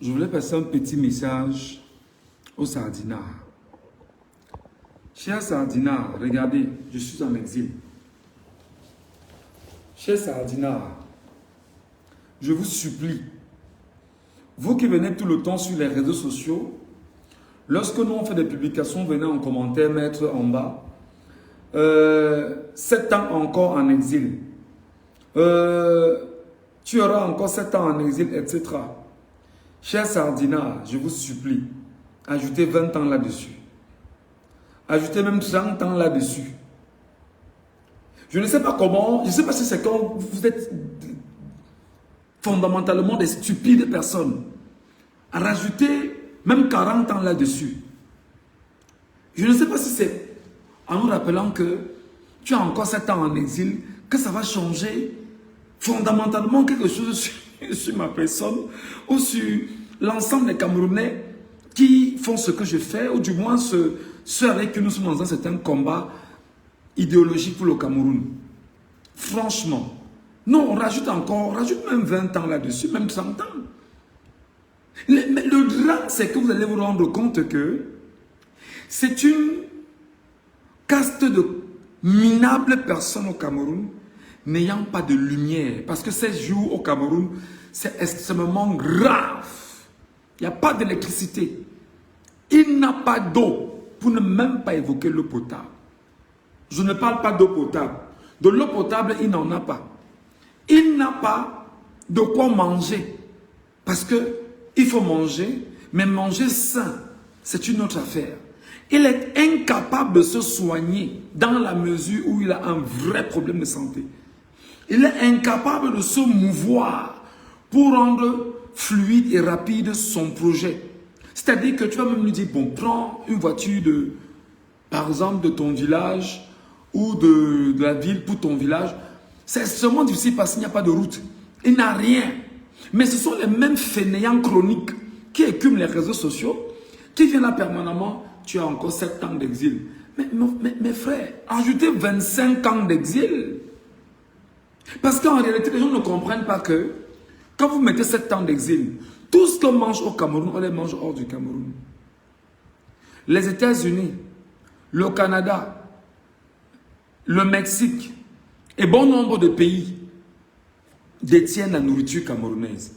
Je voulais passer un petit message aux sardinards. Chers sardinards, regardez, je suis en exil. Chers sardinards, je vous supplie, vous qui venez tout le temps sur les réseaux sociaux, lorsque nous on fait des publications, venez en commentaire, mettre en bas, 7 ans encore en exil. Tu auras encore 7 ans en exil, etc. Chers sardinards, je vous supplie, ajoutez 20 ans là-dessus. Ajoutez même 30 ans là-dessus. Je ne sais pas comment, je ne sais pas si c'est quand vous êtes fondamentalement des stupides personnes. Rajoutez même 40 ans là-dessus. Je ne sais pas si c'est en nous rappelant que tu as encore 7 ans en exil, que ça va changer fondamentalement quelque chose sur ma personne ou sur l'ensemble des Camerounais qui font ce que je fais, ou du moins ceux avec qui nous sommes dans un certain combat idéologique pour le Cameroun. Franchement, non, on rajoute même 20 ans là-dessus, même 30 ans. Mais le drame, c'est que vous allez vous rendre compte que c'est une caste de minables personnes au Cameroun n'ayant pas de lumière. Parce que ces jours au Cameroun, c'est extrêmement grave. Il n'y a pas d'électricité. Il n'a pas d'eau, pour ne même pas évoquer l'eau potable. Je ne parle pas d'eau potable. De l'eau potable, il n'en a pas. Il n'a pas de quoi manger. Parce qu'il faut manger, mais manger sain, c'est une autre affaire. Il est incapable de se soigner dans la mesure où il a un vrai problème de santé. Il est incapable de se mouvoir pour rendre fluide et rapide son projet. C'est-à-dire que tu vas même lui dire, bon, prends une voiture par exemple, de ton village ou de la ville pour ton village. C'est extrêmement difficile parce qu'il n'y a pas de route. Il n'a rien. Mais ce sont les mêmes fainéants chroniques qui écument les réseaux sociaux, qui viennent là permanemment. Tu as encore 7 ans d'exil. Mais mes frères, ajoutez 25 ans d'exil. Parce qu'en réalité, les gens ne comprennent pas que quand vous mettez 7 ans d'exil, tout ce qu'on mange au Cameroun, on les mange hors du Cameroun. Les États-Unis, le Canada, le Mexique et bon nombre de pays détiennent la nourriture camerounaise.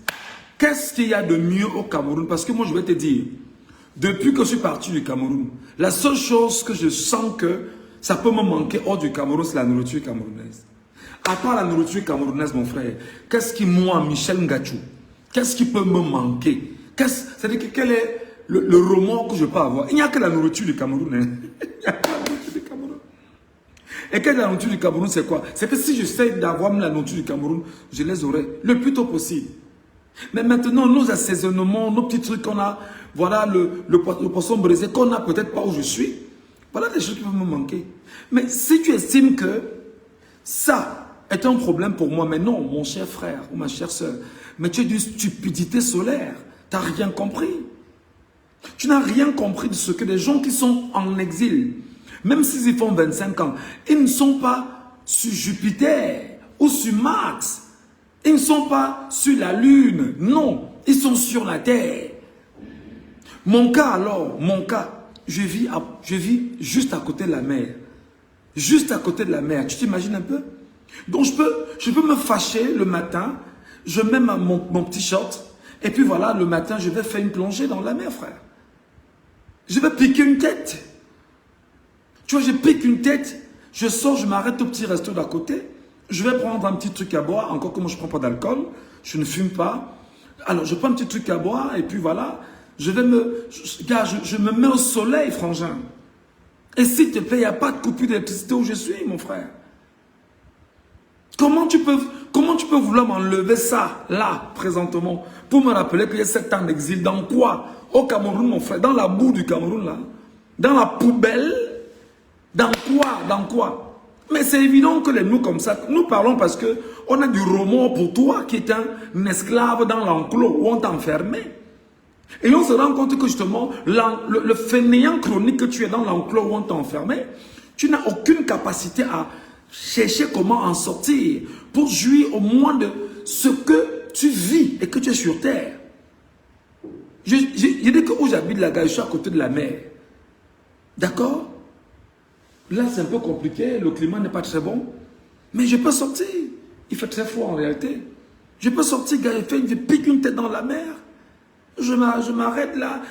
Qu'est-ce qu'il y a de mieux au Cameroun? Parce que moi, je vais te dire, depuis que je suis parti du Cameroun, la seule chose que je sens que ça peut me manquer hors du Cameroun, c'est la nourriture camerounaise. À part la nourriture camerounaise, mon frère, qu'est-ce qui, moi, Michel Ngachou, qu'est-ce qui peut me manquer? C'est-à-dire quel est le remords que je peux avoir? Il n'y a que la nourriture du Cameroun. Hein. Il n'y a que la nourriture du Cameroun. Et que la nourriture du Cameroun, c'est quoi? C'est que si j'essaie d'avoir la nourriture du Cameroun, je les aurai le plus tôt possible. Mais maintenant, nos assaisonnements, nos petits trucs qu'on a, voilà le poisson brisé qu'on n'a peut-être pas où je suis, voilà des choses qui vont me manquer. Mais si tu estimes que ça est un problème pour moi, mais non, mon cher frère ou ma chère soeur, mais tu es d'une stupidité solaire. Tu n'as rien compris. Tu n'as rien compris de ce que les gens qui sont en exil, même s'ils font 25 ans, ils ne sont pas sur Jupiter ou sur Mars. Ils ne sont pas sur la Lune. Non, ils sont sur la Terre. Mon cas alors, je vis juste à côté de la mer. Juste à côté de la mer. Tu t'imagines un peu? Donc je peux me fâcher le matin, je mets mon petit short, et puis voilà, le matin, je vais faire une plongée dans la mer, frère. Je vais piquer une tête. Tu vois, je pique une tête, je sors, je m'arrête au petit resto d'à côté, je vais prendre un petit truc à boire, encore que moi je ne prends pas d'alcool, je ne fume pas. Alors je prends un petit truc à boire, et puis voilà, je me mets au soleil, frangin. Et s'il te plaît, il n'y a pas de coupure d'électricité où je suis, mon frère. Comment tu peux vouloir m'enlever ça, là, présentement, pour me rappeler qu'il y a 7 ans d'exil? Dans quoi? Au Cameroun, mon frère, dans la boue du Cameroun, là. Dans la poubelle. Dans quoi? Dans quoi? Mais c'est évident que nous, comme ça, nous parlons parce qu'on a du remords pour toi qui est un esclave dans l'enclos où on t'a enfermé. Et on se rend compte que justement, le fainéant chronique que tu es dans l'enclos où on t'a enfermé, tu n'as aucune capacité à chercher comment en sortir pour jouir au moins de ce que tu vis et que tu es sur terre. Je dis que où j'habite là-bas, je suis à côté de la mer. D'accord? Là, c'est un peu compliqué, le climat n'est pas très bon. Mais je peux sortir. Il fait très froid en réalité. Je peux sortir, gars, je pique une tête dans la mer. Je m'arrête là.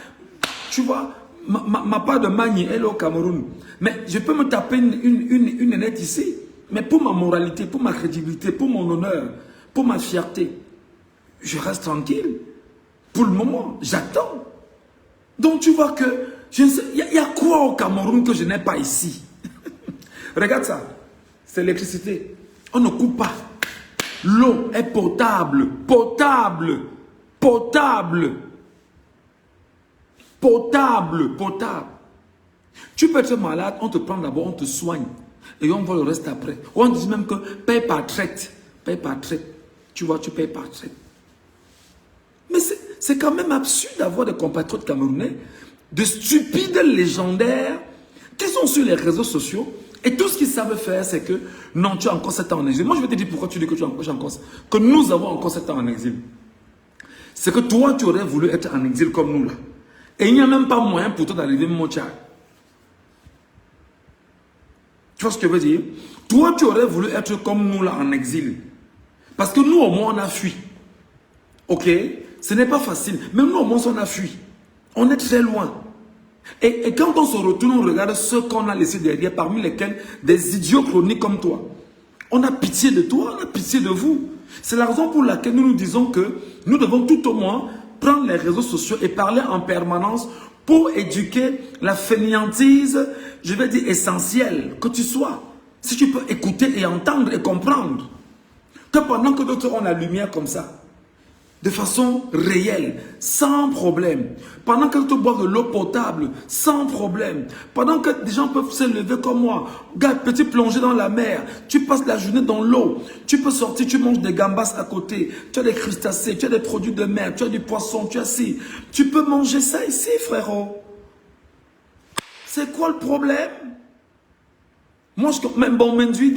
Tu vois, ma part de Magny, elle est au Cameroun. Mais je peux me taper une nénette ici. Mais pour ma moralité, pour ma crédibilité, pour mon honneur, pour ma fierté, je reste tranquille. Pour le moment, j'attends. Donc tu vois que, il y a quoi au Cameroun que je n'ai pas ici? Regarde ça, c'est l'électricité. On ne coupe pas. L'eau est potable, potable, potable, potable, potable. Tu peux être malade, on te prend d'abord, on te soigne. Et on voit le reste après. On dit même que paye par traite. Paye par traite. Tu vois, tu payes par traite. Mais c'est quand même absurde d'avoir des compatriotes camerounais, de stupides légendaires, qui sont sur les réseaux sociaux. Et tout ce qu'ils savent faire, c'est que non, tu as encore 7 ans en exil. Moi, je vais te dire pourquoi tu dis que tu as encore, que nous avons encore 7 ans en exil. C'est que toi, tu aurais voulu être en exil comme nous là. Et il n'y a même pas moyen pour toi d'arriver mon Tchad. Tu vois ce que je veux dire? Toi, tu aurais voulu être comme nous là en exil. Parce que nous, au moins, on a fui. Ok? Ce n'est pas facile. Mais nous, au moins, on a fui. On est très loin. Et quand on se retourne, on regarde ce qu'on a laissé derrière, parmi lesquels des idiots chroniques comme toi. On a pitié de toi, on a pitié de vous. C'est la raison pour laquelle nous nous disons que nous devons tout au moins prendre les réseaux sociaux et parler en permanence pour éduquer la fainéantise, je vais dire essentielle, que tu sois. Si tu peux écouter et entendre et comprendre. Que pendant que d'autres ont la lumière comme ça, de façon réelle, sans problème. Pendant que tu bois de l'eau potable, sans problème. Pendant que des gens peuvent se lever comme moi, gars, petit plongé dans la mer, tu passes la journée dans l'eau, tu peux sortir, tu manges des gambas à côté, tu as des crustacés, tu as des produits de mer, tu as du poisson, tu as ci. Tu peux manger ça ici, frérot. C'est quoi le problème? Moi, même bon, m'induit,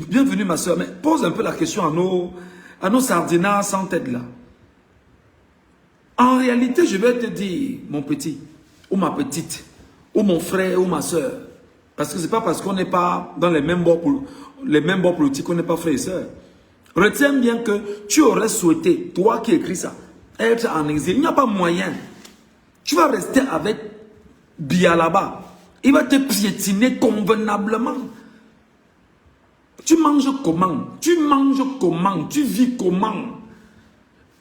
bienvenue ma soeur, mais pose un peu la question à nos sardinats sans tête là. En réalité, je vais te dire, mon petit, ou ma petite, ou mon frère, ou ma soeur, parce que c'est pas parce qu'on n'est pas dans les mêmes bords politiques qu'on n'est pas frère et soeur. Retiens bien que tu aurais souhaité, toi qui écris ça, être en exil. Il n'y a pas moyen. Tu vas rester avec Biya là-bas. Il va te piétiner convenablement. Tu manges comment? Tu manges comment? Tu vis comment?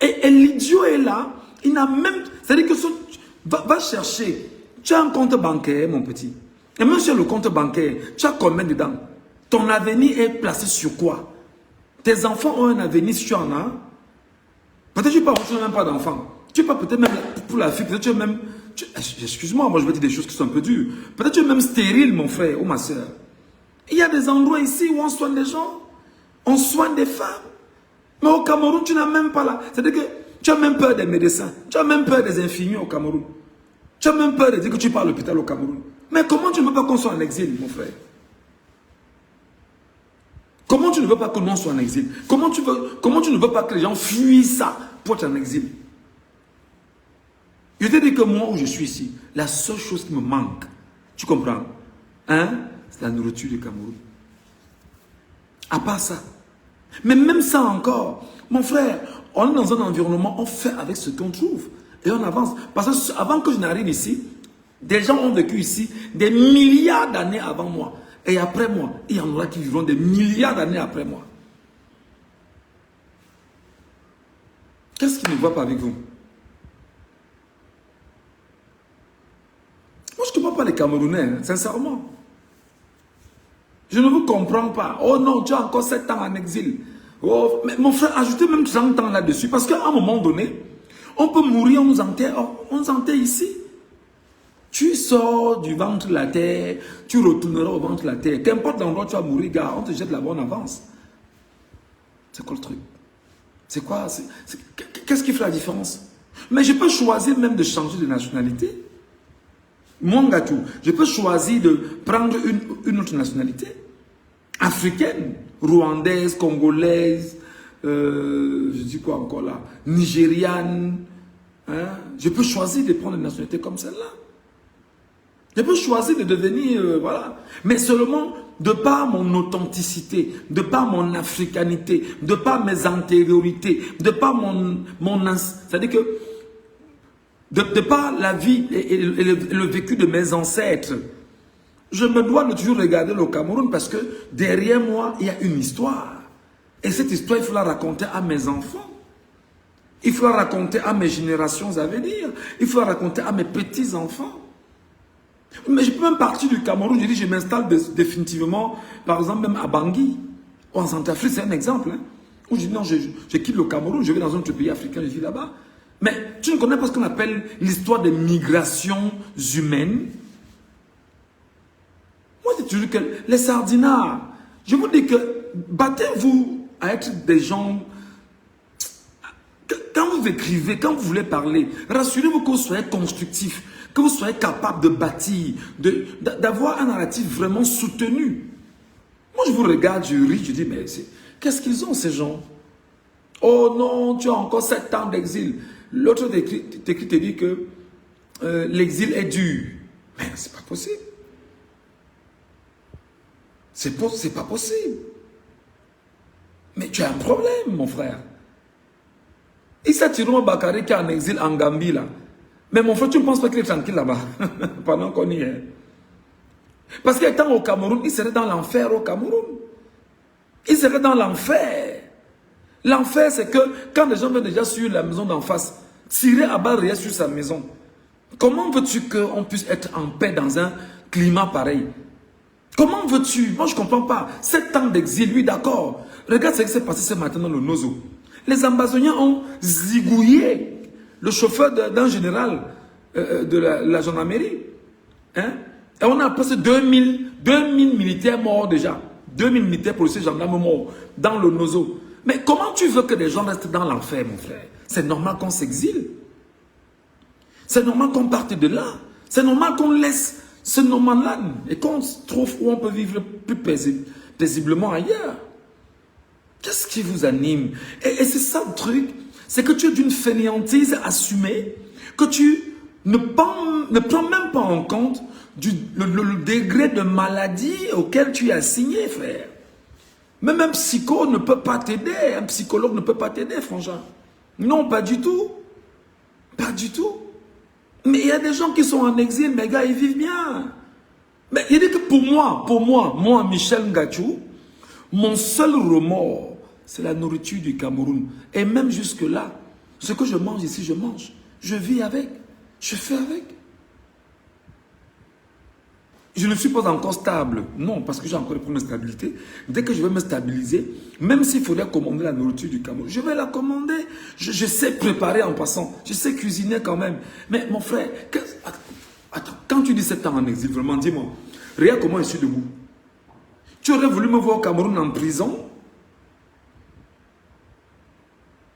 Et l'idiot est là. Il n'a même... C'est-à-dire que va chercher. Tu as un compte bancaire, mon petit. Et même sur le compte bancaire, tu as combien dedans? Ton avenir est placé sur quoi? Tes enfants ont un avenir si tu en as. Peut-être que tu n'as même pas d'enfants. Tu peux peut-être même, pour la fille, peut-être tu es même... Excuse-moi, moi je vais te dire des choses qui sont un peu dures. Peut-être tu es même stérile, mon frère ou ma soeur. Il y a des endroits ici où on soigne des gens. On soigne des femmes. Mais au Cameroun, tu n'as même pas là. C'est-à-dire que tu as même peur des médecins. Tu as même peur des infirmiers au Cameroun. Tu as même peur de dire que tu pars à l'hôpital au Cameroun. Mais comment tu ne veux pas qu'on soit en exil, mon frère? Comment tu ne veux pas que l'on soit en exil? Comment tu ne veux pas que les gens fuient ça pour être en exil? Je te dis que moi, où je suis ici, la seule chose qui me manque, tu comprends? Hein? C'est la nourriture du Cameroun. À part ça. Mais même ça encore, mon frère, on est dans un environnement, on fait avec ce qu'on trouve. Et on avance. Parce que avant que je n'arrive ici, des gens ont vécu ici des milliards d'années avant moi. Et après moi, il y en aura qui vivront des milliards d'années après moi. Qu'est-ce qui ne va pas avec vous? Moi, je ne comprends pas les Camerounais, sincèrement. Je ne vous comprends pas. Oh non, tu as encore 7 ans en exil. Oh, mais mon frère, ajoutez même 30 ans là-dessus. Parce qu'à un moment donné, on peut mourir, on nous enterre. Oh, on nous enterre ici. Tu sors du ventre de la terre, tu retourneras au ventre de la terre. Qu'importe l'endroit où tu vas mourir, gars, on te jette là-bas en avance. C'est quoi le truc? C'est quoi? Qu'est-ce qui fait la différence? Mais je peux choisir même de changer de nationalité. Mon gâteau, je peux choisir de prendre une autre nationalité. Africaine, rwandaise, congolaise, je dis quoi encore là, nigériane, Hein? Je peux choisir de prendre une nationalité comme celle-là. Je peux choisir de devenir, voilà. Mais seulement de par mon authenticité, de par mon africanité, de par mes antériorités, de par c'est-à-dire que, de par la vie et le vécu de mes ancêtres, je me dois de toujours regarder le Cameroun parce que derrière moi, il y a une histoire. Et cette histoire, il faut la raconter à mes enfants. Il faut la raconter à mes générations à venir. Il faut la raconter à mes petits-enfants. Mais je peux même partir du Cameroun, je dis je m'installe définitivement, par exemple même à Bangui, ou en Centrafrique, c'est un exemple. Hein, où je dis non, je quitte le Cameroun, je vais dans un autre pays africain, je vis là-bas. Mais tu ne connais pas ce qu'on appelle l'histoire des migrations humaines. Moi, je dis toujours que les sardinards, je vous dis que battez-vous à être des gens. Quand vous écrivez, quand vous voulez parler, rassurez-vous que vous soyez constructif, que vous soyez capable de bâtir, d'avoir un narratif vraiment soutenu. Moi, je vous regarde, je ris, je dis, mais qu'est-ce qu'ils ont ces gens? Oh non, tu as encore 7 ans d'exil. L'autre te dit que l'exil est dur. Mais c'est pas possible. C'est pas possible. Mais tu as un problème, mon frère. Issa Tiroma Bakari qui est en exil en Gambie là. Mais mon frère, tu ne penses pas qu'il est tranquille là-bas pendant qu'on y est. Parce qu'étant au Cameroun, il serait dans l'enfer au Cameroun. Il serait dans l'enfer. L'enfer, c'est que quand les gens viennent déjà sur la maison d'en face, tirer à balles réelles sur sa maison, comment veux-tu qu'on puisse être en paix dans un climat pareil? Comment veux-tu? Moi, je ne comprends pas. 7 ans d'exil, oui, d'accord. Regarde ce qui s'est passé ce matin dans le Nozo. Les ambazoniens ont zigouillé le chauffeur d'un général de la gendarmerie. Hein? Et on a passé 2000 militaires morts déjà. 2000 militaires, policiers, gendarmes morts dans le Nozo. Mais comment tu veux que les gens restent dans l'enfer, mon frère? C'est normal qu'on s'exile. C'est normal qu'on parte de là. C'est normal qu'on laisse ce no-man-land et qu'on se trouve où on peut vivre plus paisiblement ailleurs. Qu'est-ce qui vous anime? Et c'est ça le truc, c'est que tu es d'une fainéantise assumée, que tu ne prends même pas en compte le degré de maladie auquel tu es assigné, frère. Même un psycho ne peut pas t'aider, un psychologue ne peut pas t'aider, franchement. Non, pas du tout. Pas du tout. Mais il y a des gens qui sont en exil, mes gars, ils vivent bien. Mais il dit que pour moi, Michel Ngachou, mon seul remords, c'est la nourriture du Cameroun. Et même jusque-là, ce que je mange ici, je mange. Je vis avec. Je fais avec. Je ne suis pas encore stable. Non, parce que j'ai encore des problèmes de stabilité. Dès que je vais me stabiliser, même s'il faudrait commander la nourriture du Cameroun, je vais la commander. Je sais préparer en passant. Je sais cuisiner quand même. Mais mon frère, attends, quand tu dis 7 ans en exil, vraiment, dis-moi, regarde comment je suis debout. Tu aurais voulu me voir au Cameroun en prison?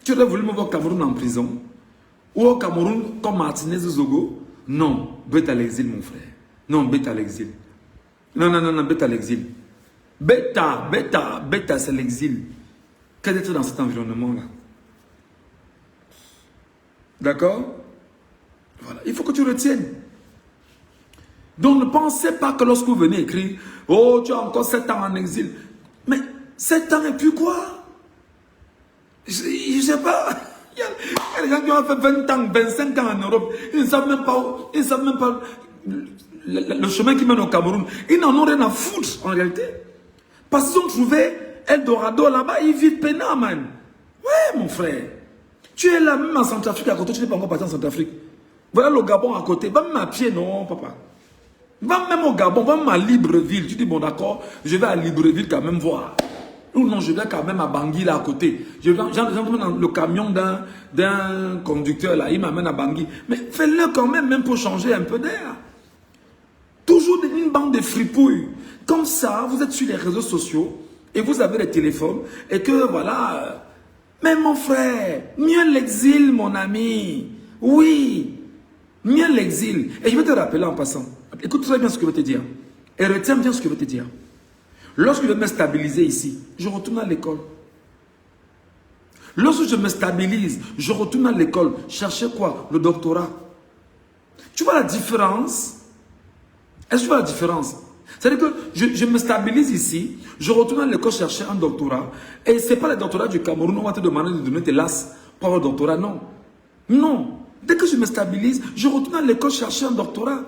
Tu aurais voulu me voir au Cameroun en prison? Ou au Cameroun comme Martinez Zogo? Non, bête à l'exil, mon frère. Non, bête à l'exil. Non, bête à l'exil. Bêta, c'est l'exil. Qu'est-ce d'être dans cet environnement-là? D'accord? Voilà, il faut que tu retiennes. Donc ne pensez pas que lorsque vous venez écrire, oh, tu as encore 7 ans en exil. Mais 7 ans et puis quoi? Je sais pas. Il y a des gens qui ont fait 20 ans, 25 ans en Europe. Ils ne savent même pas le chemin qui mène au Cameroun. Ils n'en ont rien à foutre en réalité. Parce qu'ils ont trouvé Eldorado là-bas, ils vivent peinard, man. Ouais, mon frère. Tu es là même en Centrafrique à côté, tu n'es pas encore parti en Centrafrique. Voilà le Gabon à côté. Va même à pied, non, papa. Va même au Gabon, va même à Libreville. Tu dis, bon, d'accord, je vais à Libreville quand même voir. Ou non, je vais quand même à Bangui là à côté. J'entre dans le camion d'un conducteur là, il m'amène à Bangui. Mais fais-le quand même, même pour changer un peu d'air. Toujours une bande de fripouilles. Comme ça, vous êtes sur les réseaux sociaux et vous avez les téléphones et que voilà. Mais mon frère, mieux l'exil, mon ami. Oui, mieux l'exil. Et je vais te rappeler en passant. Écoute très bien ce que je vais te dire. Et retiens bien ce que je vais te dire. Lorsque je vais me stabiliser ici, je retourne à l'école. Lorsque je me stabilise, je retourne à l'école. Chercher quoi? Le doctorat. Tu vois la différence? Est-ce que tu vois la différence? C'est-à-dire que je me stabilise ici, je retourne à l'école chercher un doctorat. Et ce n'est pas le doctorat du Cameroun, on va te demander de donner tes LAS pour avoir un doctorat. Non. Non. Dès que je me stabilise, je retourne à l'école chercher un doctorat.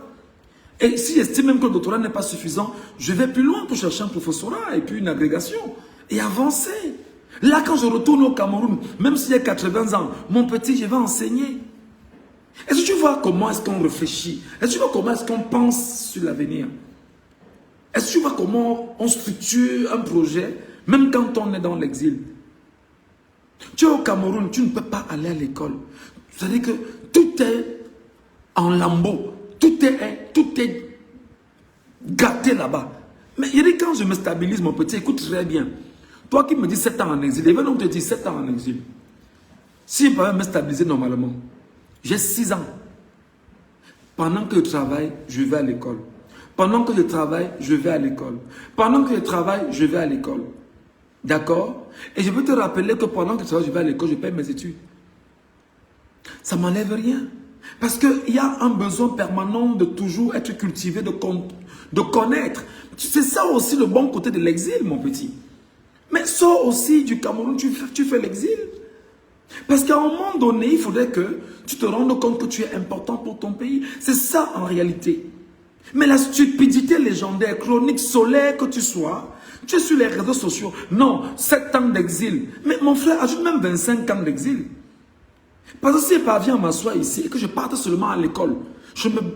Et si j'estime même que le doctorat n'est pas suffisant, je vais plus loin pour chercher un professorat et puis une agrégation. Et avancer. Là, quand je retourne au Cameroun, même s'il y a 80 ans, mon petit, je vais enseigner. Est-ce que tu vois comment est-ce qu'on réfléchit? Est-ce que tu vois comment est-ce qu'on pense sur l'avenir? Est-ce que tu vois comment on structure un projet, même quand on est dans l'exil? Tu es au Cameroun, tu ne peux pas aller à l'école. C'est-à-dire que tout est en lambeaux. Tout est gâté là-bas. Mais il dit, quand je me stabilise, mon petit, écoute très bien. Toi qui me dis 7 ans en exil, il va donc te dire 7 ans en exil. Si je peux me stabiliser normalement, j'ai 6 ans. Pendant que je travaille, je vais à l'école. Pendant que je travaille, je vais à l'école. Pendant que je travaille, je vais à l'école. D'accord? Et je veux te rappeler que pendant que je travaille, je vais à l'école, je paye mes études. Ça ne m'enlève rien. Parce qu'il y a un besoin permanent de toujours être cultivé, de connaître. C'est ça aussi le bon côté de l'exil, mon petit. Mais sors aussi du Cameroun, tu fais l'exil. Parce qu'à un moment donné, il faudrait que tu te rendes compte que tu es important pour ton pays. C'est ça en réalité. Mais la stupidité légendaire, chronique, solaire que tu sois, tu es sur les réseaux sociaux. Non, 7 ans d'exil. Mais mon frère, ajoute même 25 ans d'exil. Parce que si je parviens à m'asseoir ici et que je parte seulement à l'école,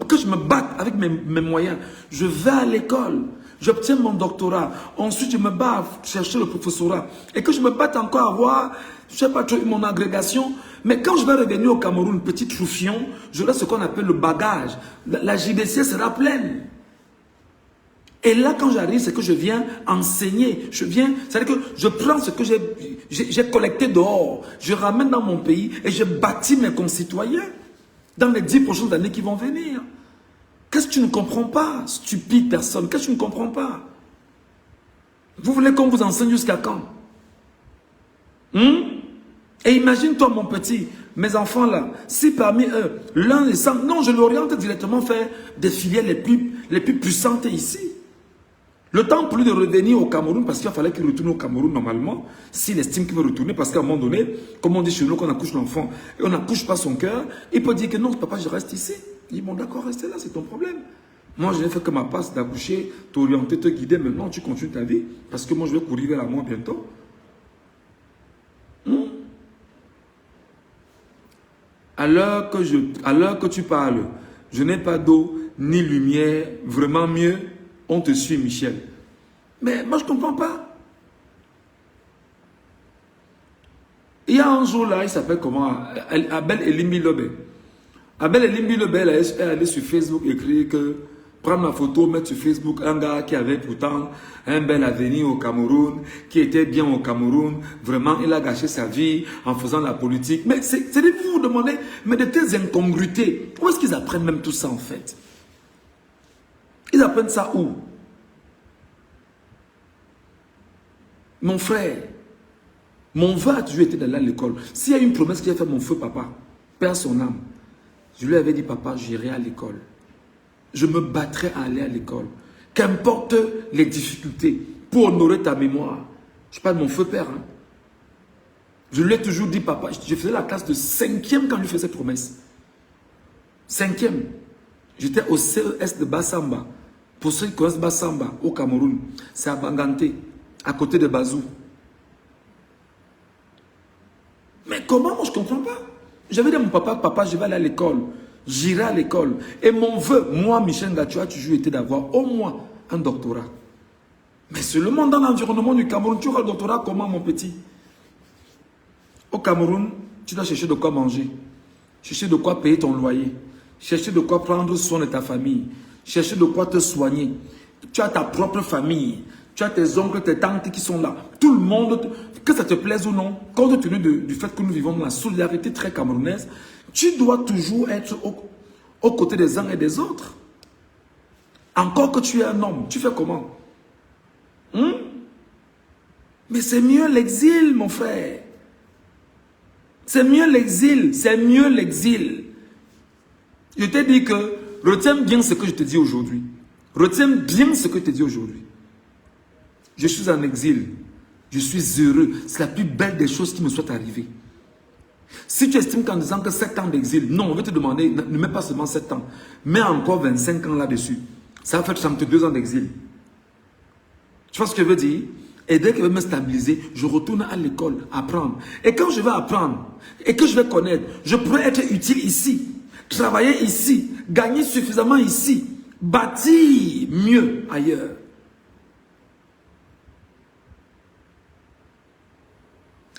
que je me batte avec mes moyens, je vais à l'école, j'obtiens mon doctorat, ensuite je me bats à chercher le professorat et que je me batte encore à avoir, je sais pas, mon agrégation. Mais quand je vais revenir au Cameroun, petit troufion, j'aurai ce qu'on appelle le bagage. La JDC sera pleine. Et là, quand j'arrive, c'est que je viens enseigner. C'est-à-dire que je prends ce que j'ai collecté dehors, je ramène dans mon pays et je bâtis mes concitoyens dans les 10 prochaines années qui vont venir. Qu'est-ce que tu ne comprends pas, stupide personne? Qu'est-ce que tu ne comprends pas? Vous voulez qu'on vous enseigne jusqu'à quand? Et imagine-toi, mon petit, mes enfants là, si parmi eux, l'un est sans... Non, je l'oriente directement faire des filières les plus puissantes ici. Le temps pour lui de revenir au Cameroun, parce qu'il fallait qu'il retourne au Cameroun normalement, s'il estime qu'il veut retourner, parce qu'à un moment donné, comme on dit chez nous, qu'on accouche l'enfant et on n'accouche pas son cœur, il peut dire que non, papa, je reste ici. Il dit, bon d'accord, restez là, c'est ton problème. Moi, je n'ai fait que ma passe d'accoucher, t'orienter, te guider, maintenant tu continues ta vie, parce que moi, je vais courir vers la mort bientôt. À l'heure que tu parles, je n'ai pas d'eau ni lumière, vraiment mieux, on te suit, Michel. Mais moi, je ne comprends pas. Il y a un jour là, il s'appelle comment? Abel Elimbi Lobe. Abel Elimbi Lobe, elle est allée sur Facebook écrire que prendre ma photo, mettre sur Facebook un gars qui avait pourtant un bel avenir au Cameroun, qui était bien au Cameroun. Vraiment, il a gâché sa vie en faisant la politique. Mais c'est de vous demander, mais de telles incongruités, où est-ce qu'ils apprennent même tout ça en fait? Ils apprennent ça où? Mon frère, mon vœu a toujours été d'aller à l'école. S'il y a une promesse qu'il a fait mon feu papa, père son âme, je lui avais dit, papa, j'irai à l'école. Je me battrai à aller à l'école. Qu'importe les difficultés, pour honorer ta mémoire. Je parle de mon feu père. Hein. Je lui ai toujours dit, papa, je faisais la classe de 5e quand je lui faisais promesse. 5e. J'étais au CES de Bassamba. Pour ceux qui connaissent Bassamba, au Cameroun, c'est à Banganté, à côté de Bazou. Mais comment? Moi, je ne comprends pas. J'avais dit à mon papa, papa, je vais aller à l'école. J'irai à l'école. Et mon vœu, moi, Michel Ngatua, a toujours été d'avoir au moins un doctorat. Mais seulement dans l'environnement du Cameroun, tu auras le doctorat comment, mon petit? Au Cameroun, tu dois chercher de quoi manger. Chercher de quoi payer ton loyer. Chercher de quoi prendre soin de ta famille. Chercher de quoi te soigner. Tu as ta propre famille. Tu as tes oncles, tes tantes qui sont là. Tout le monde, que ça te plaise ou non, compte tenu du fait que nous vivons dans la solidarité très camerounaise, tu dois toujours être aux côtés des uns et des autres. Encore que tu es un homme, tu fais comment? Mais c'est mieux l'exil, mon frère. C'est mieux l'exil, c'est mieux l'exil. Je t'ai dit que retiens bien ce que je te dis aujourd'hui. Retiens bien ce que je te dis aujourd'hui. Je suis en exil. Je suis heureux. C'est la plus belle des choses qui me soit arrivée. Si tu estimes qu'en disant que 7 ans d'exil, non, on va te demander, ne mets pas seulement 7 ans, mets encore 25 ans là-dessus. Ça va faire 32 ans d'exil. Tu vois ce que je veux dire? Et dès que je vais me stabiliser, je retourne à l'école, apprendre. Et quand je vais apprendre, et que je vais connaître, je pourrais être utile ici, travailler ici, gagner suffisamment ici, bâtir mieux ailleurs.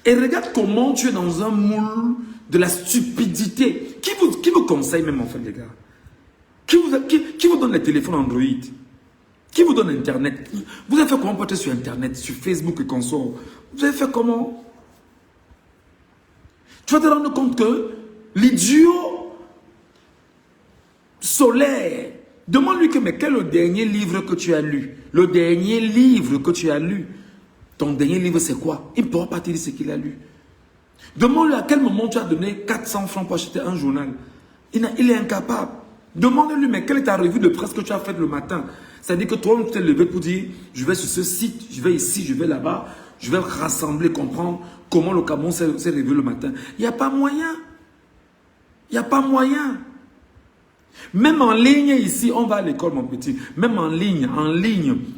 Et regarde comment tu es dans un moule de la stupidité. Qui vous conseille même en fait les gars? Qui vous donne les téléphones Android? Qui vous donne Internet? Vous avez fait comment pour être sur Internet, sur Facebook et consorts? Vous avez fait comment? Tu vas te rendre compte que l'idiot solaire, demande-lui que mais quel est le dernier livre que tu as lu? Le dernier livre que tu as lu. Ton dernier livre, c'est quoi? Il ne pourra pas te dire ce qu'il a lu. Demande-lui à quel moment tu as donné 400 francs pour acheter un journal. Il est incapable. Demande-lui, mais quelle est ta revue de presse que tu as faite le matin? C'est-à-dire que toi, tu t'es levé pour dire, je vais sur ce site, je vais ici, je vais là-bas, je vais rassembler, comprendre comment le Cameroun s'est réveillé le matin. Il n'y a pas moyen. Il n'y a pas moyen. Même en ligne ici, on va à l'école mon petit, même en ligne,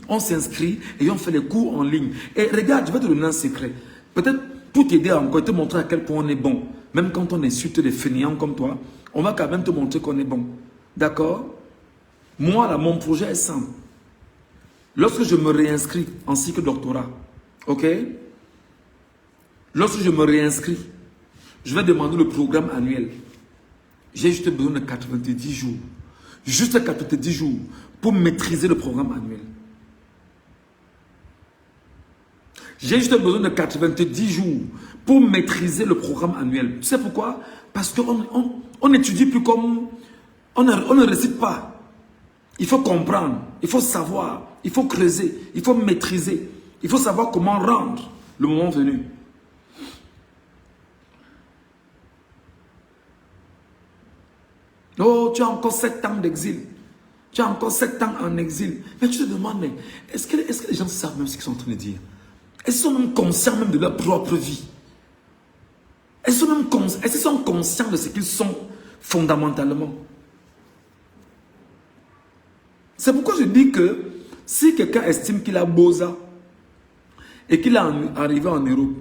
on s'inscrit et on fait les cours en ligne. Et regarde, je vais te donner un secret. Peut-être pour t'aider encore, te montrer à quel point on est bon. Même quand on insulte des fainéants comme toi, on va quand même te montrer qu'on est bon. D'accord? Moi là, mon projet est simple. Lorsque je me réinscris en cycle doctorat, ok? Lorsque je me réinscris, je vais demander le programme annuel. J'ai juste besoin de 90 jours. Juste 90 jours pour maîtriser le programme annuel. J'ai juste besoin de 90 jours pour maîtriser le programme annuel. Tu sais pourquoi? Parce qu'on n'étudie plus comme... On ne récite pas. Il faut comprendre, il faut savoir, il faut creuser, il faut maîtriser. Il faut savoir comment rendre le moment venu. Oh, tu as encore 7 ans d'exil. Tu as encore 7 ans en exil. Mais tu te demandes, mais est-ce que les gens savent même ce qu'ils sont en train de dire? Est-ce qu'ils sont même conscients même de leur propre vie? Est-ce qu'ils sont conscients de ce qu'ils sont fondamentalement? C'est pourquoi je dis que si quelqu'un estime qu'il a Boza et qu'il est arrivé en Europe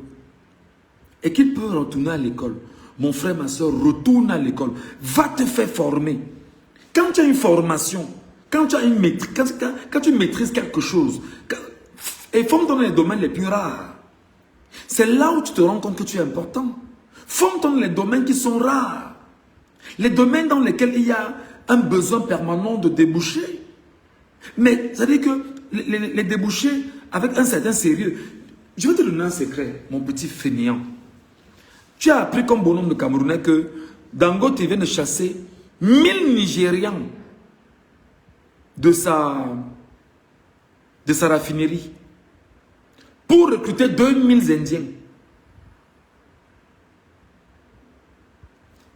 et qu'il peut retourner à l'école, mon frère, ma soeur, retourne à l'école. Va te faire former. Quand tu as une formation, quand tu maîtrises quelque chose, et forme-toi dans les domaines les plus rares. C'est là où tu te rends compte que tu es important. Forme-toi dans les domaines qui sont rares. Les domaines dans lesquels il y a un besoin permanent de débouchés. Mais ça veut dire que les débouchés avec un certain sérieux. Je vais te donner un secret, mon petit fainéant. Tu as appris comme bonhomme de Camerounais que Dangote vient de chasser 1000 Nigérians de sa raffinerie pour recruter 2000 Indiens.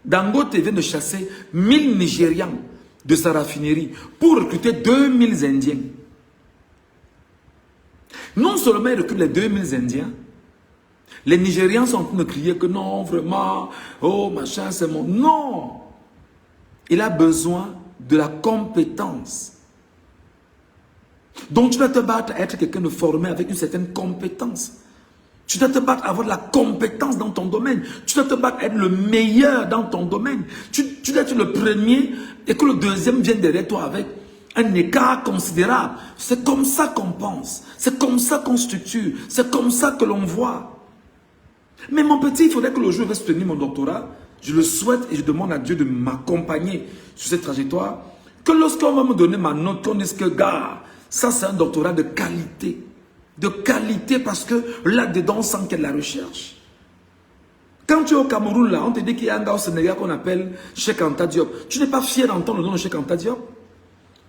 Dangote vient de chasser 1000 Nigérians de sa raffinerie pour recruter 2000 Indiens. Non seulement il recrute les 2000 Indiens, les Nigérians sont en train de crier que non, vraiment, oh machin, c'est mon... Non! Il a besoin de la compétence. Donc tu dois te battre à être quelqu'un de formé avec une certaine compétence. Tu dois te battre à avoir de la compétence dans ton domaine. Tu dois te battre à être le meilleur dans ton domaine. Tu dois être le premier et que le deuxième vienne derrière toi avec un écart considérable. C'est comme ça qu'on pense. C'est comme ça qu'on structure. C'est comme ça que l'on voit. Mais mon petit, il faudrait que le jour où je vais soutenir mon doctorat, je le souhaite et je demande à Dieu de m'accompagner sur cette trajectoire. Que lorsqu'on va me donner ma note, qu'on dise que, gars, ça c'est un doctorat de qualité. De qualité parce que là-dedans, on sent qu'il y a de la recherche. Quand tu es au Cameroun, là, on te dit qu'il y a un gars au Sénégal qu'on appelle Cheikh Anta Diop. Tu n'es pas fier d'entendre le nom de Cheikh Anta Diop?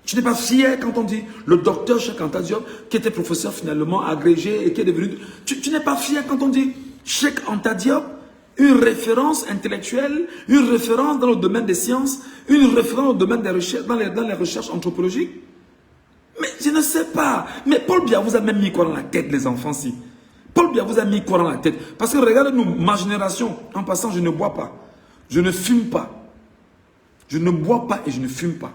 Tu n'es pas fier quand on dit le docteur Cheikh Anta Diop, qui était professeur finalement agrégé et qui est devenu... Tu n'es pas fier quand on dit Cheikh Anta Diop, une référence intellectuelle, une référence dans le domaine des sciences, une référence dans le domaine des recherches, dans les recherches anthropologiques. Mais je ne sais pas. Mais Paul Biya vous a même mis quoi dans la tête, les enfants, si? Paul Biya vous a mis quoi dans la tête? Parce que regardez-nous, ma génération, en passant, je ne bois pas. Je ne fume pas. Je ne bois pas et je ne fume pas.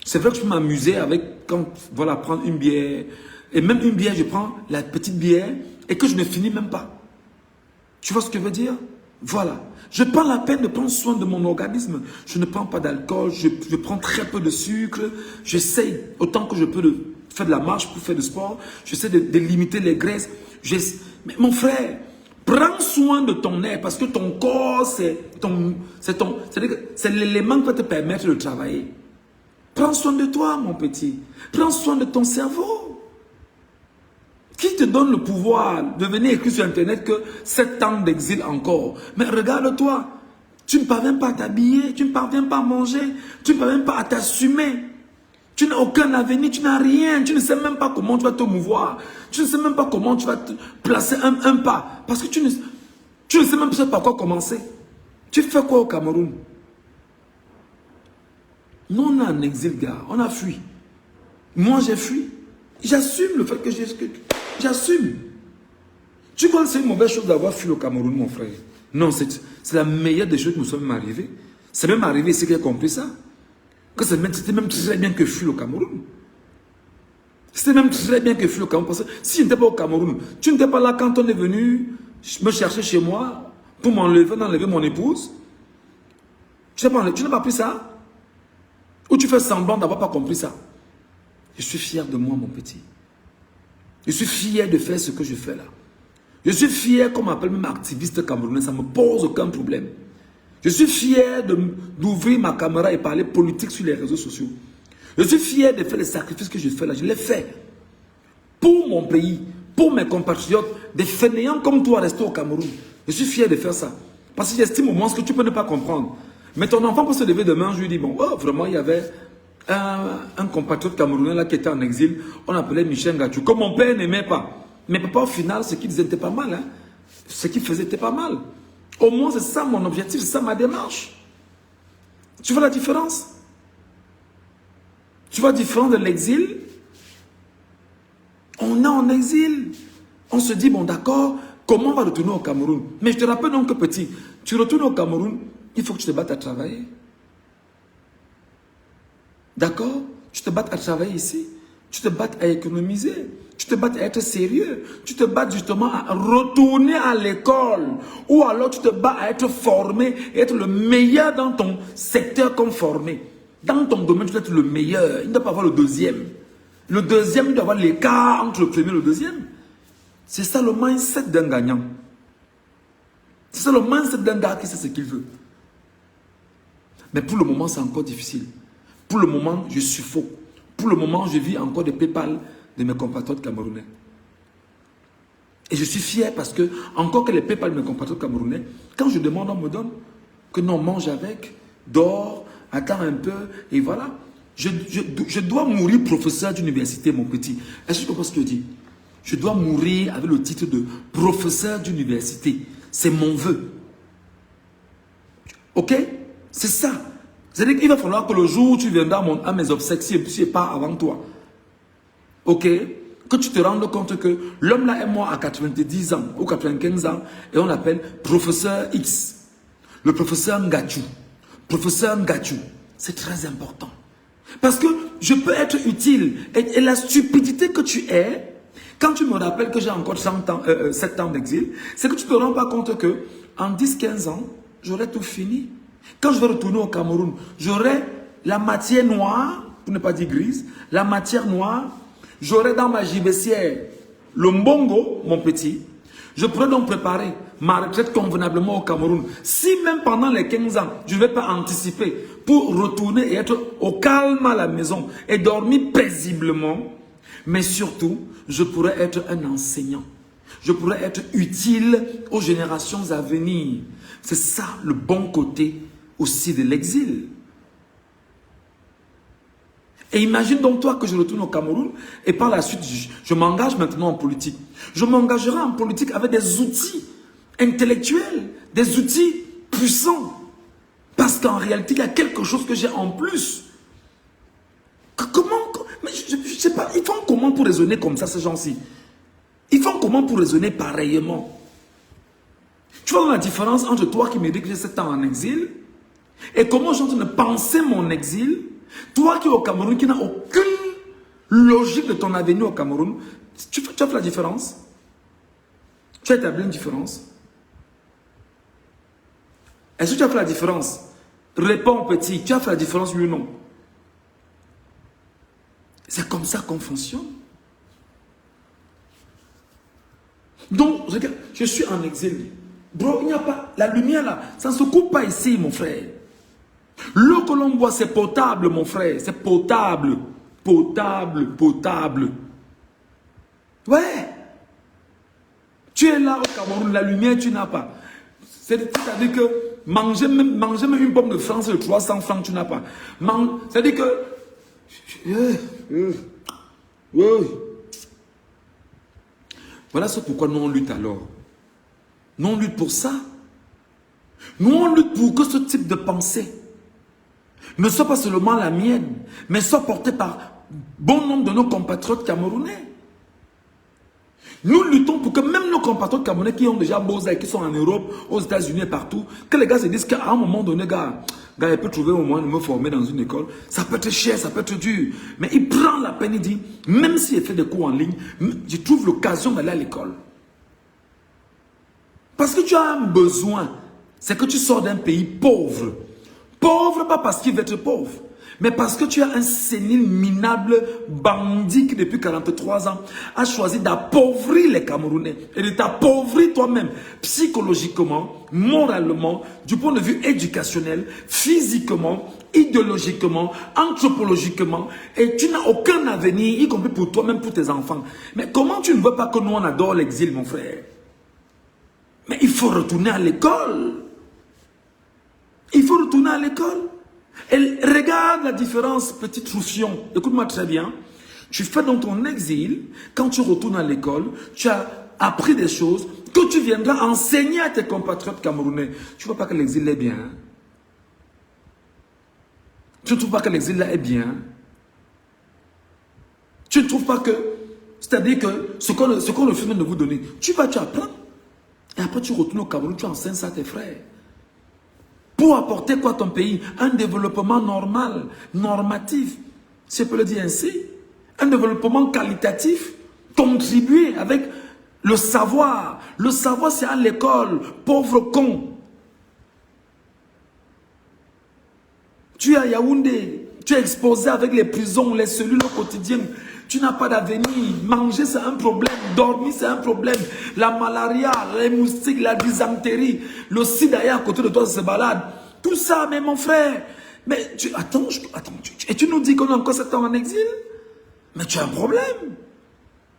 C'est vrai que je peux m'amuser avec, quand, voilà, prendre une bière. Et même une bière, je prends la petite bière et que je ne finis même pas. Tu vois ce que je veux dire? Voilà. Je prends la peine de prendre soin de mon organisme. Je ne prends pas d'alcool, je prends très peu de sucre. J'essaye autant que je peux de faire de la marche pour faire du sport. J'essaie de limiter les graisses. Mais mon frère, prends soin de ton air parce que ton corps, c'est l'élément qui va te permettre de travailler. Prends soin de toi, mon petit. Prends soin de ton cerveau. Qui te donne le pouvoir de venir écrire sur Internet que 7 ans d'exil encore? Mais regarde-toi, tu ne parviens pas à t'habiller, tu ne parviens pas à manger, tu ne parviens pas à t'assumer. Tu n'as aucun avenir, tu n'as rien, tu ne sais même pas comment tu vas te mouvoir. Tu ne sais même pas comment tu vas te placer un pas. Parce que tu ne sais même pas par quoi commencer. Tu fais quoi au Cameroun? Nous, on est en exil, gars, on a fui. Moi, j'ai fui. J'assume le fait que j'ai... J'assume. Tu crois que c'est une mauvaise chose d'avoir fui au Cameroun, mon frère? Non, c'est la meilleure des choses qui nous sont même arrivées. C'est même arrivé ici qu'il a compris ça. Que c'était même très bien que fuir au Cameroun. C'était même très bien que fuir au Cameroun. Parce que si je n'étais pas au Cameroun, tu n'étais pas là quand on est venu me chercher chez moi pour m'enlever mon épouse. Tu n'as pas pris ça? Ou tu fais semblant d'avoir pas compris ça? Je suis fier de moi, mon petit. Je suis fier de faire ce que je fais là. Je suis fier, comme on m'appelle même activiste camerounais, ça ne me pose aucun problème. Je suis fier d'ouvrir ma caméra et parler politique sur les réseaux sociaux. Je suis fier de faire les sacrifices que je fais là. Je l'ai fait. Pour mon pays, pour mes compatriotes, des fainéants comme toi restés au Cameroun. Je suis fier de faire ça. Parce que j'estime au moins ce que tu peux ne pas comprendre. Mais ton enfant peut se lever demain, je lui dis, bon, oh, vraiment, il y avait un compatriote camerounais là qui était en exil, on l'appelait Michel Ngachou, comme mon père n'aimait pas. Mais papa, au final, ce qu'il disait n'était pas mal. Hein. Ce qu'il faisait n'était pas mal. Au moins, c'est ça mon objectif, c'est ça ma démarche. Tu vois la différence? Tu vois la différence de l'exil? On est en exil. On se dit, bon d'accord, comment on va retourner au Cameroun? Mais je te rappelle donc que petit, tu retournes au Cameroun, il faut que tu te battes à travailler. D'accord? Tu te battes à travailler ici. Tu te battes à économiser. Tu te battes à être sérieux. Tu te battes justement à retourner à l'école. Ou alors tu te bats à être formé et être le meilleur dans ton secteur comme formé. Dans ton domaine, tu dois être le meilleur. Il ne doit pas avoir le deuxième. Le deuxième, il doit avoir l'écart entre le premier et le deuxième. C'est ça le mindset d'un gagnant. C'est ça le mindset d'un gars qui sait ce qu'il veut. Mais pour le moment, c'est encore difficile. Pour le moment, je suffoque. Pour le moment, je vis encore des PayPal de mes compatriotes camerounais. Et je suis fier parce que, encore que les PayPal de mes compatriotes camerounais, quand je demande, on me donne que non, mange avec, dors, attends un peu, et voilà. Je dois mourir professeur d'université, mon petit. Est-ce que tu comprends ce que je dis? Je dois mourir avec le titre de professeur d'université. C'est mon vœu. Ok? C'est ça. C'est-à-dire qu'il va falloir que le jour où tu viendras à mes obsèques, si je pars avant toi, ok, que tu te rendes compte que l'homme là est mort à 90 ans ou 95 ans et on l'appelle professeur X. Le professeur Ngachou. Professeur Ngachou. C'est très important. Parce que je peux être utile. Et la stupidité que tu es, quand tu me rappelles que j'ai encore 7 ans d'exil, c'est que tu ne te rends pas compte que en 10-15 ans, j'aurai tout fini. Quand je vais retourner au Cameroun, j'aurai la matière noire, pour ne pas dire grise, la matière noire, j'aurai dans ma gibecière le mbongo, mon petit. Je pourrais donc préparer ma retraite convenablement au Cameroun. Si même pendant les 15 ans, je ne vais pas anticiper pour retourner et être au calme à la maison et dormir paisiblement, mais surtout, je pourrais être un enseignant. Je pourrais être utile aux générations à venir. C'est ça le bon côté aussi de l'exil. Et imagine donc toi que je retourne au Cameroun et par la suite, je m'engage maintenant en politique. Je m'engagerai en politique avec des outils intellectuels, des outils puissants. Parce qu'en réalité, il y a quelque chose que j'ai en plus. Comment? Mais je ne sais pas, ils font comment pour raisonner comme ça, ces gens-ci? Ils font comment pour raisonner pareillement? Tu vois la différence entre toi qui me dis que j'ai 7 ans en exil et comment je suis en train de penser mon exil? Toi qui es au Cameroun, qui n'as aucune logique de ton avenir au Cameroun, tu as fait la différence? Tu as établi une différence? Est-ce que tu as fait la différence? Réponds petit, tu as fait la différence, oui ou non? C'est comme ça qu'on fonctionne. Donc, regarde, je suis en exil. Bro, il n'y a pas... La lumière là, ça ne se coupe pas ici, mon frère. L'eau que l'on boit, c'est potable, mon frère. C'est potable. Potable, potable. Ouais. Tu es là au Cameroun, la lumière, tu n'as pas. C'est-à-dire que manger même une pomme de France de 300 francs, tu n'as pas. C'est-à-dire que... Voilà ce pourquoi nous on lutte alors. Nous on lutte pour ça. Nous on lutte pour que ce type de pensée ne soit pas seulement la mienne, mais soit portée par bon nombre de nos compatriotes camerounais. Nous luttons pour que même nos compatriotes camerounais qui ont déjà bossé, qui sont en Europe, aux États-Unis et partout, que les gars se disent qu'à un moment donné, gars, il peut trouver au moins de me former dans une école. Ça peut être cher, ça peut être dur. Mais il prend la peine, il dit, même s'il fait des cours en ligne, je trouve l'occasion d'aller à l'école. Parce que tu as un besoin. C'est que tu sors d'un pays pauvre. Pauvre, pas parce qu'il veut être pauvre, mais parce que tu as un sénile minable bandit qui depuis 43 ans a choisi d'appauvrir les Camerounais et de t'appauvrir toi-même psychologiquement, moralement, du point de vue éducationnel, physiquement, idéologiquement, anthropologiquement, et tu n'as aucun avenir, y compris pour toi-même, pour tes enfants. Mais comment tu ne veux pas que nous on adore l'exil, mon frère? Mais il faut retourner à l'école. Il faut retourner à l'école. Et regarde la différence, petit Roufion. Écoute-moi très bien. Tu fais dans ton exil, quand tu retournes à l'école, tu as appris des choses que tu viendras enseigner à tes compatriotes camerounais. Tu ne vois pas que l'exil est bien? Tu ne trouves pas que l'exil là est bien? Tu ne trouves pas que, c'est-à-dire que ce qu'on refuse de vous donner, tu apprends. Et après tu retournes au Cameroun, tu enseignes ça à tes frères. Pour apporter quoi à ton pays? Un développement normal, normatif, si je peux le dire ainsi. Un développement qualitatif, contribuer avec le savoir. Le savoir, c'est à l'école, pauvre con. Tu es à Yaoundé, tu es exposé avec les prisons, les cellules au quotidien. Tu n'as pas d'avenir. Manger, c'est un problème. Dormir, c'est un problème. La malaria, les moustiques, la dysenterie, le sida à côté de toi se balade. Tout ça, mais mon frère. Mais attends, et tu nous dis qu'on a encore 7 ans en exil? Mais tu as un problème.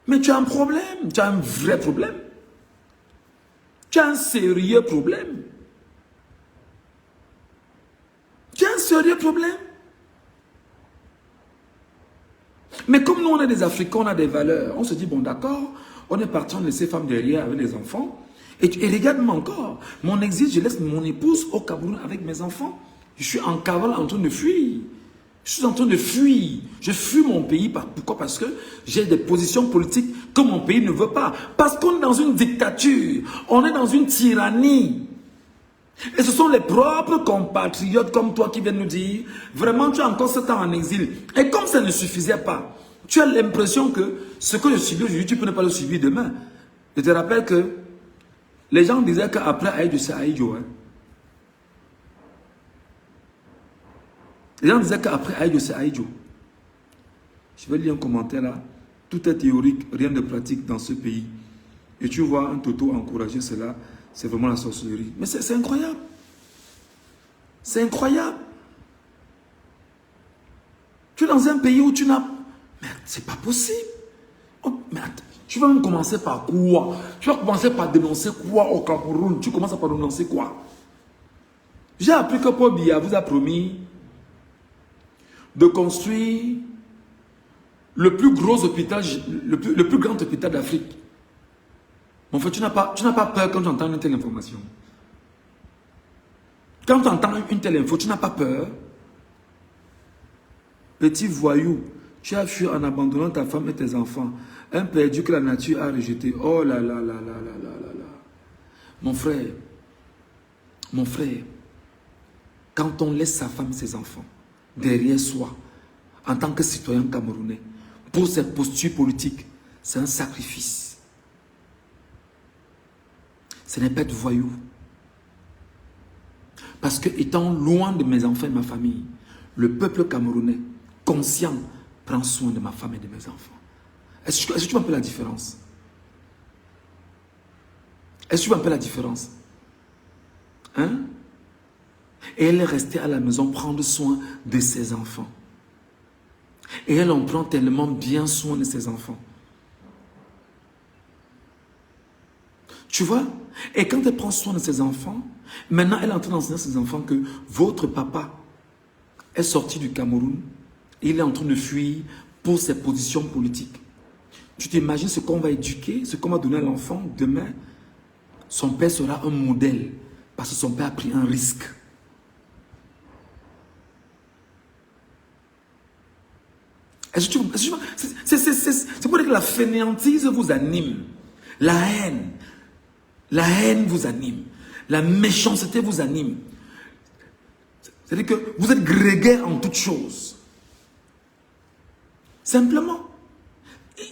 Mais tu as un problème. Tu as un vrai problème. Tu as un sérieux problème. Tu as un sérieux problème. Mais comme nous, on est des Africains, on a des valeurs. On se dit, bon, d'accord, on est parti, on laisse les femmes derrière avec les enfants. Et regarde-moi encore, mon exil, je laisse mon épouse au Cameroun avec mes enfants. Je suis en cavale en train de fuir. Je suis en train de fuir. Je fuis mon pays. Pourquoi? Parce que j'ai des positions politiques que mon pays ne veut pas. Parce qu'on est dans une dictature. On est dans une tyrannie. Et ce sont les propres compatriotes comme toi qui viennent nous dire, vraiment tu as encore 7 ans en exil. Et comme ça ne suffisait pas, tu as l'impression que ce que je subis aujourd'hui, tu peux ne pas le subir demain. Je te rappelle que les gens disaient qu'après Aïdjo, c'est Aïdjo. Hein. Les gens disaient qu'après Aïdjo, c'est Aïdjo. Je vais lire un commentaire là. Tout est théorique, rien de pratique dans ce pays. Et tu vois un Toto encourager cela. C'est vraiment la sorcellerie. Mais c'est incroyable. C'est incroyable. Tu es dans un pays où tu n'as... Mais c'est pas possible. Oh, mais attends, tu vas même commencer par quoi? Tu vas commencer par dénoncer quoi au Cameroun? Tu commences par dénoncer quoi? J'ai appris que Paul Biya vous a promis de construire le plus gros hôpital, le plus grand hôpital d'Afrique. En fait, tu n'as pas peur quand tu entends une telle information. Quand tu entends une telle info, tu n'as pas peur. Petit voyou, tu as fui en abandonnant ta femme et tes enfants. Un perdu que la nature a rejeté. Oh là là là là là là là là. Mon frère, quand on laisse sa femme et ses enfants derrière soi, en tant que citoyen camerounais, pour cette posture politique, c'est un sacrifice. Ce n'est pas de voyou. Parce que étant loin de mes enfants et de ma famille, le peuple camerounais, conscient, prend soin de ma femme et de mes enfants. Est-ce que tu vois un peu la différence? Est-ce que tu vois un peu la différence? Hein? Et elle est restée à la maison prendre soin de ses enfants. Et elle en prend tellement bien soin de ses enfants. Tu vois? Et quand elle prend soin de ses enfants, maintenant elle est en train d'enseigner à ses enfants que votre papa est sorti du Cameroun et il est en train de fuir pour ses positions politiques. Tu t'imagines ce qu'on va éduquer, ce qu'on va donner à l'enfant demain? Son père sera un modèle parce que son père a pris un risque. C'est pour dire que la fainéantise vous anime. La haine vous anime. La méchanceté vous anime. C'est-à-dire que vous êtes grégaire en toutes choses. Simplement.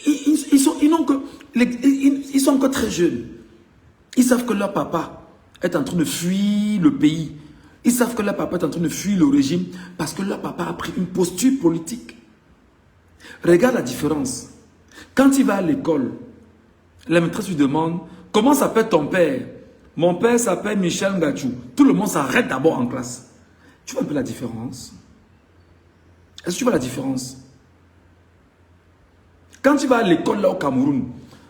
Ils sont encore très jeunes. Ils savent que leur papa est en train de fuir le pays. Ils savent que leur papa est en train de fuir le régime parce que leur papa a pris une posture politique. Regarde la différence. Quand il va à l'école, la maîtresse lui demande « Comment s'appelle ton père ?» « Mon père s'appelle Michel Ngachou. » Tout le monde s'arrête d'abord en classe. Tu vois un peu la différence? Est-ce que tu vois la différence? Quand tu vas à l'école là au Cameroun,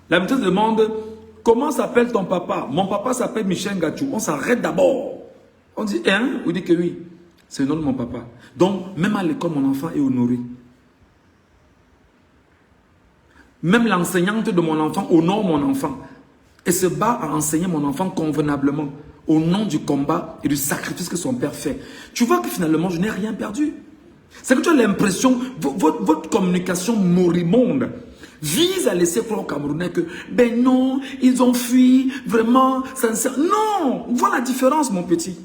la maîtresse demande « Comment s'appelle ton papa ?»« Mon papa s'appelle Michel Ngachou. » On s'arrête d'abord. On dit « Hein ?» On dit que oui. C'est le nom de mon papa. Donc, même à l'école, mon enfant est honoré. Même l'enseignante de mon enfant honore mon enfant et se bat à enseigner mon enfant convenablement au nom du combat et du sacrifice que son père fait. Tu vois que finalement, je n'ai rien perdu. C'est que tu as l'impression, votre communication moribonde vise à laisser croire aux Camerounais que, ben non, ils ont fui, vraiment, sincère. Non, voilà la différence, mon petit.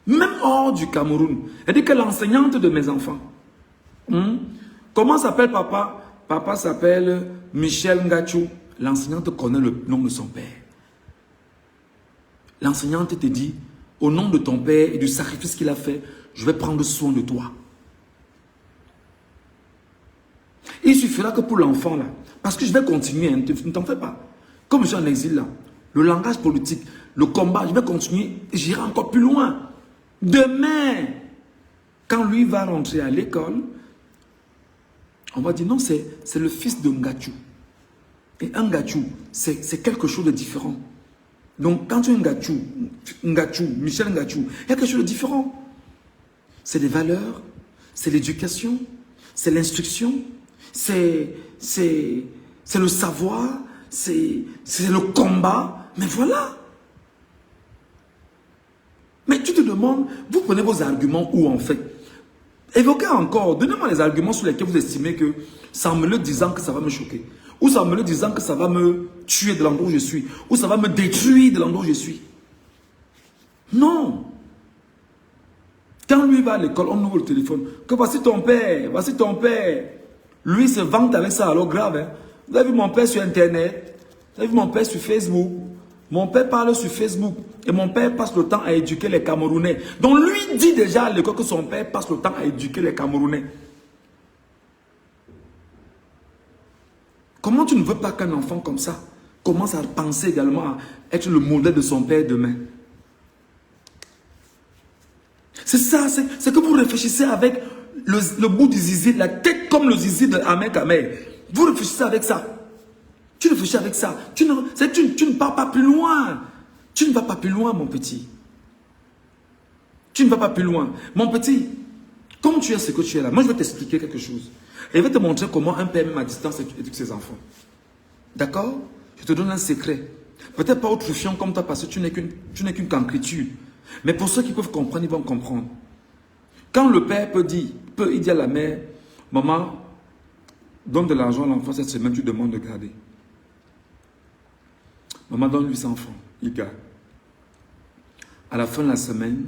Même hors du Cameroun, elle dit que l'enseignante de mes enfants, comment s'appelle papa? Papa s'appelle Michel Ngachou. L'enseignante connaît le nom de son père. L'enseignante te dit, au nom de ton père et du sacrifice qu'il a fait, je vais prendre soin de toi. Il suffira que pour l'enfant là, parce que je vais continuer, hein, ne t'en fais pas. Comme je suis en exil là, le langage politique, le combat, je vais continuer et j'irai encore plus loin. Demain, quand lui va rentrer à l'école, on va dire non, c'est le fils de Ngachou. Et un Ngachou, c'est quelque chose de différent. Donc quand tu es Ngachou, Michel Ngachou, il y a quelque chose de différent. C'est les valeurs, c'est l'éducation, c'est l'instruction, c'est le savoir, c'est le combat. Mais voilà. Mais tu te demandes, vous prenez vos arguments où en fait? Évoquez encore, donnez-moi les arguments sur lesquels vous estimez que, sans me le disant que ça va me choquer, ou sans me le disant que ça va me tuer de l'endroit où je suis, ou ça va me détruire de l'endroit où je suis. Non. Quand lui va à l'école, on ouvre le téléphone, que voici ton père, voici ton père. Lui se vante avec ça, alors grave. Hein? Vous avez vu mon père sur Internet, vous avez vu mon père sur Facebook. Mon père parle sur Facebook et mon père passe le temps à éduquer les Camerounais. Donc lui dit déjà à l'école que son père passe le temps à éduquer les Camerounais. Comment tu ne veux pas qu'un enfant comme ça commence à penser également à être le modèle de son père demain? C'est ça, c'est que vous réfléchissez avec le bout du zizi, la tête comme le zizi de Ahmed Ahmed. Vous réfléchissez avec ça. Tu réfléchis avec ça. Tu ne pars pas plus loin. Tu ne vas pas plus loin, mon petit. Tu ne vas pas plus loin. Mon petit, comme tu es ce que tu es là, moi je vais t'expliquer quelque chose. Et je vais te montrer comment un père même à distance éduque ses enfants. D'accord? Je te donne un secret. Peut-être pas outrefiant comme toi parce que tu n'es qu'une cancriture. Mais pour ceux qui peuvent comprendre, ils vont comprendre. Quand le père peut dire à la mère, maman, donne de l'argent à l'enfant cette semaine, tu demandes de garder. Maman donne 800 francs, il garde. À la fin de la semaine,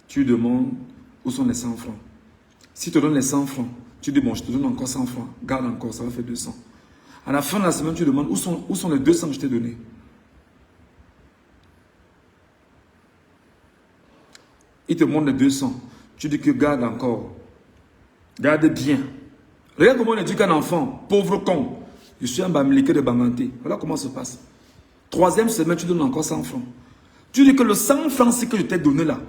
tu demandes où sont les 100 francs. Si tu te donnes les 100 francs, tu dis bon, je te donne encore 100 francs, garde encore, ça va faire 200. À la fin de la semaine, tu demandes où sont les 200 que je t'ai donnés. Il te montre les 200. Tu dis que garde encore. Garde bien. Regarde comment on éduque un enfant. Pauvre con. Je suis un bamiliqué de Banganté. Voilà comment ça se passe. Troisième semaine, tu donnes encore 100 francs. Tu dis que le 100 francs, c'est que je t'ai donné là.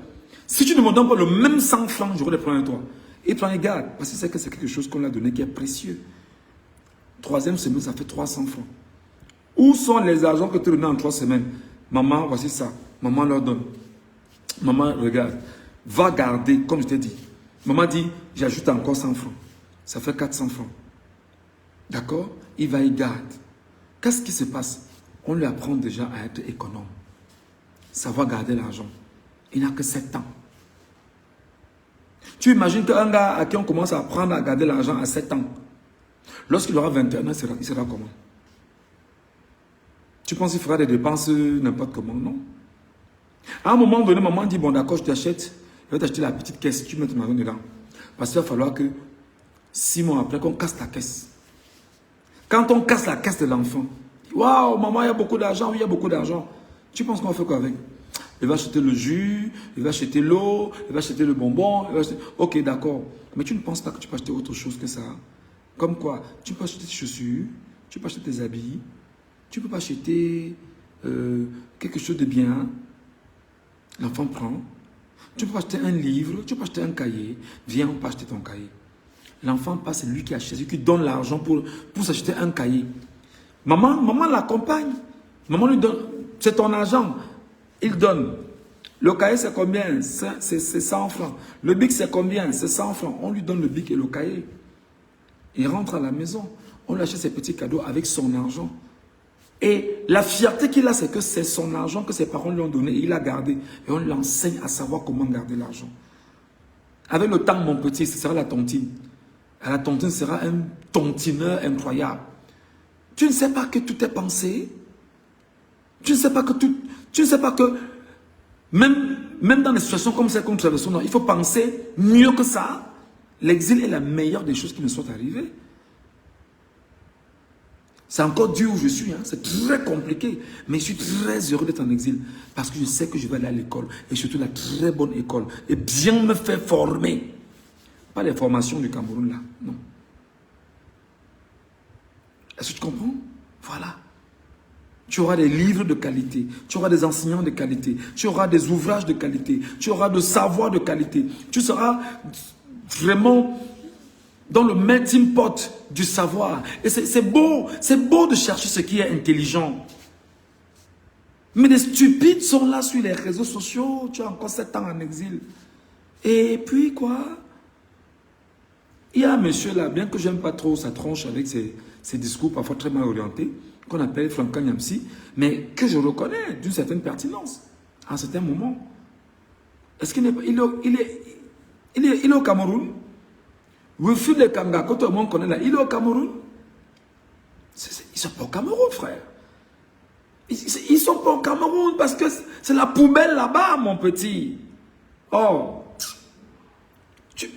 Si tu ne me donnes pas le même 100 francs, je vais les prendre à toi. Et prends et garde. Parce que c'est quelque chose qu'on a donné qui est précieux. Troisième semaine, ça fait 300 francs. Où sont les argents que tu as donnés en 3 semaines? Maman, voici ça. Maman leur donne. Maman, regarde. Va garder, comme je t'ai dit. Maman dit, j'ajoute encore 100 francs. Ça fait 400 francs. D'accord? Il va y garder. Qu'est-ce qui se passe? On lui apprend déjà à être économe. Savoir garder l'argent. Il n'a que 7 ans. Tu imagines qu'un gars à qui on commence à apprendre à garder l'argent à 7 ans, lorsqu'il aura 21 ans, il sera comment? Tu penses qu'il fera des dépenses n'importe comment? Non. À un moment donné, maman dit, bon d'accord, je t'achète. Je vais t'acheter la petite caisse, tu mets ton argent dedans. Parce qu'il va falloir que 6 mois après, qu'on casse la caisse. Quand on casse la caisse de l'enfant, waouh, maman, il y a beaucoup d'argent, oui, il y a beaucoup d'argent. Tu penses qu'on va faire quoi avec? Il va acheter le jus, il va acheter l'eau, il va acheter le bonbon. Ok, d'accord. Mais tu ne penses pas que tu peux acheter autre chose que ça? Comme quoi? Tu peux acheter tes chaussures, tu peux acheter tes habits, tu peux pas acheter quelque chose de bien. L'enfant prend. Tu peux acheter un livre, tu peux acheter un cahier. Viens, on peut acheter ton cahier. L'enfant passe, c'est lui qui achète, c'est lui qui donne l'argent pour s'acheter un cahier. Maman l'accompagne. Maman lui donne, c'est ton argent. Il donne. Le cahier, c'est combien? C'est 100 francs. Le bic, c'est combien? C'est 100 francs. On lui donne le bic et le cahier. Il rentre à la maison. On lui achète ses petits cadeaux avec son argent. Et la fierté qu'il a, c'est que c'est son argent que ses parents lui ont donné et il a gardé. Et on l'enseigne à savoir comment garder l'argent. Avec le temps, mon petit, ce sera la tontine. Et la tontine sera un tontineur incroyable. Tu ne sais pas que tout est pensé. Tu ne sais pas que tout... Tu ne sais pas que... Même dans des situations comme celle que nous traversons, il faut penser mieux que ça. L'exil est la meilleure des choses qui me sont arrivées. C'est encore dur où je suis, hein. C'est très compliqué. Mais je suis très heureux d'être en exil. Parce que je sais que je vais aller à l'école. Et surtout la très bonne école. Et bien me faire former. Pas les formations du Cameroun là. Non. Est-ce que tu comprends? Voilà. Tu auras des livres de qualité. Tu auras des enseignants de qualité. Tu auras des ouvrages de qualité. Tu auras de savoir de qualité. Tu seras vraiment... dans le melting pot du savoir. Et c'est beau de chercher ce qui est intelligent. Mais des stupides sont là sur les réseaux sociaux. Tu as encore 7 ans en exil. Et puis quoi? Il y a un monsieur là, bien que j'aime pas trop sa tronche avec ses discours parfois très mal orientés, qu'on appelle Franck Nyamsi, mais que je reconnais d'une certaine pertinence, à un certain moment. Est-ce qu'il est au Cameroun? Wilfried Le Kanga, quand tout le monde connaît là, il est au Cameroun. Ils sont pas au Cameroun, frère. Ils sont pas au Cameroun parce que c'est la poubelle là-bas, mon petit. Oh.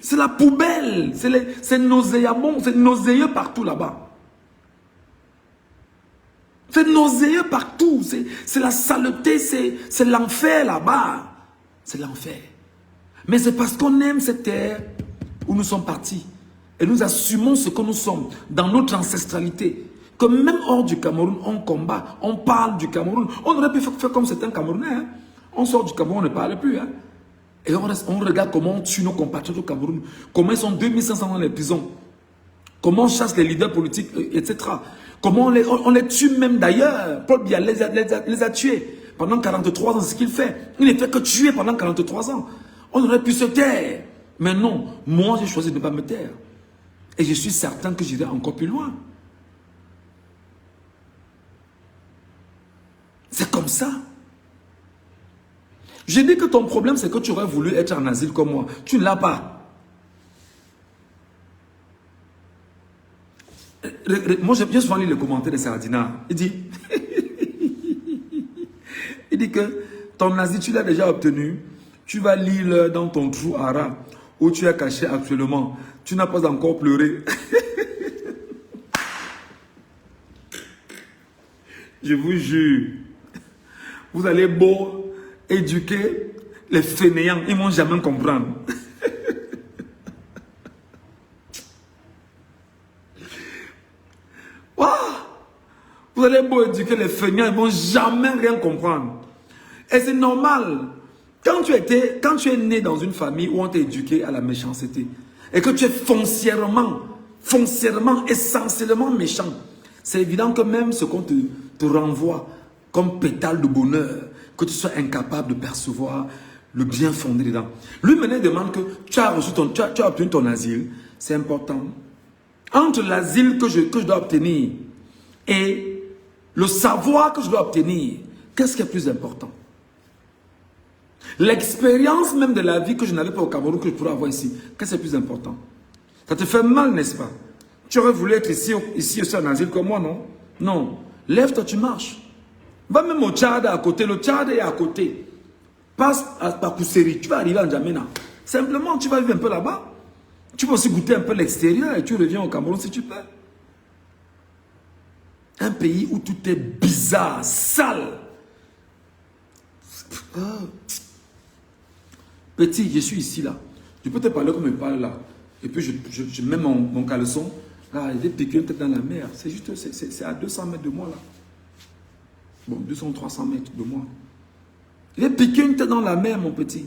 C'est la poubelle. C'est nauséabond, c'est nauséeux partout là-bas. C'est nauséeux partout. C'est la saleté, c'est l'enfer là-bas. C'est l'enfer. Mais c'est parce qu'on aime cette terre où nous sommes partis. Et nous assumons ce que nous sommes dans notre ancestralité. Que même hors du Cameroun, on combat, on parle du Cameroun. On aurait pu faire comme certains Camerounais. Hein. On sort du Cameroun, on ne parle plus. Hein. Et on regarde comment on tue nos compatriotes au Cameroun. Comment ils sont 2500 dans les prisons. Comment on chasse les leaders politiques, etc. Comment on les tue même d'ailleurs. Paul Biya les a tués pendant 43 ans. C'est ce qu'il fait. Il ne fait que tuer pendant 43 ans. On aurait pu se taire. Mais non, moi j'ai choisi de ne pas me taire. Et je suis certain que j'irai encore plus loin. C'est comme ça. Je dis que ton problème, c'est que tu aurais voulu être en asile comme moi. Tu ne l'as pas. Moi, j'ai souvent lu les commentaires de Sardina. Il dit, il dit que ton asile, tu l'as déjà obtenu. Tu vas lire dans ton trou à rat où tu es caché actuellement. Tu n'as pas encore pleuré. Je vous jure, vous allez beau éduquer les fainéants, ils ne vont jamais comprendre. Wow. Vous allez beau éduquer les fainéants, ils ne vont jamais rien comprendre. Et c'est normal. Quand tu es né dans une famille où on t'a éduqué à la méchanceté, et que tu es foncièrement, essentiellement méchant, c'est évident que même ce qu'on te renvoie comme pétale de bonheur, que tu sois incapable de percevoir le bien fondé dedans. Lui maintenant demande que tu as obtenu ton asile, c'est important. Entre l'asile que je dois obtenir et le savoir que je dois obtenir, qu'est-ce qui est plus important? L'expérience même de la vie que je n'avais pas au Cameroun, que je pourrais avoir ici, qu'est-ce qui est plus important? Ça te fait mal, n'est-ce pas? Tu aurais voulu être ici aussi en asile comme moi, non? Non. Lève-toi, tu marches. Va même au Tchad à côté. Le Tchad est à côté. Passe à Pakousseri. Tu vas arriver en Djamena. Simplement, tu vas vivre un peu là-bas. Tu peux aussi goûter un peu l'extérieur et tu reviens au Cameroun si tu peux. Un pays où tout est bizarre, sale. Petit, je suis ici là. Je peux te parler comme je parle là. Et puis je mets mon caleçon. Là, il est piqué peut-être dans la mer. C'est juste, c'est à 200 mètres de moi là. Bon, 200, 300 mètres de moi. Il est piqué une tête dans la mer, mon petit.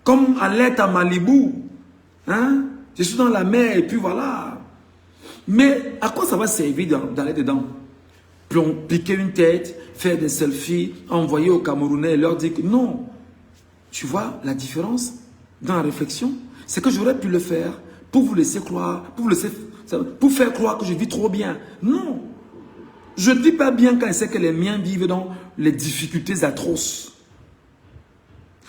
Comme à l'aide à Malibu. Hein? Je suis dans la mer et puis voilà. Mais à quoi ça va servir d'aller dedans? Piquer une tête, faire des selfies, envoyer aux Camerounais et leur dire que non. Tu vois la différence dans la réflexion? C'est que j'aurais pu le faire pour vous laisser croire, pour faire croire que je vis trop bien. Non. Je ne vis pas bien quand je sais que les miens vivent dans les difficultés atroces.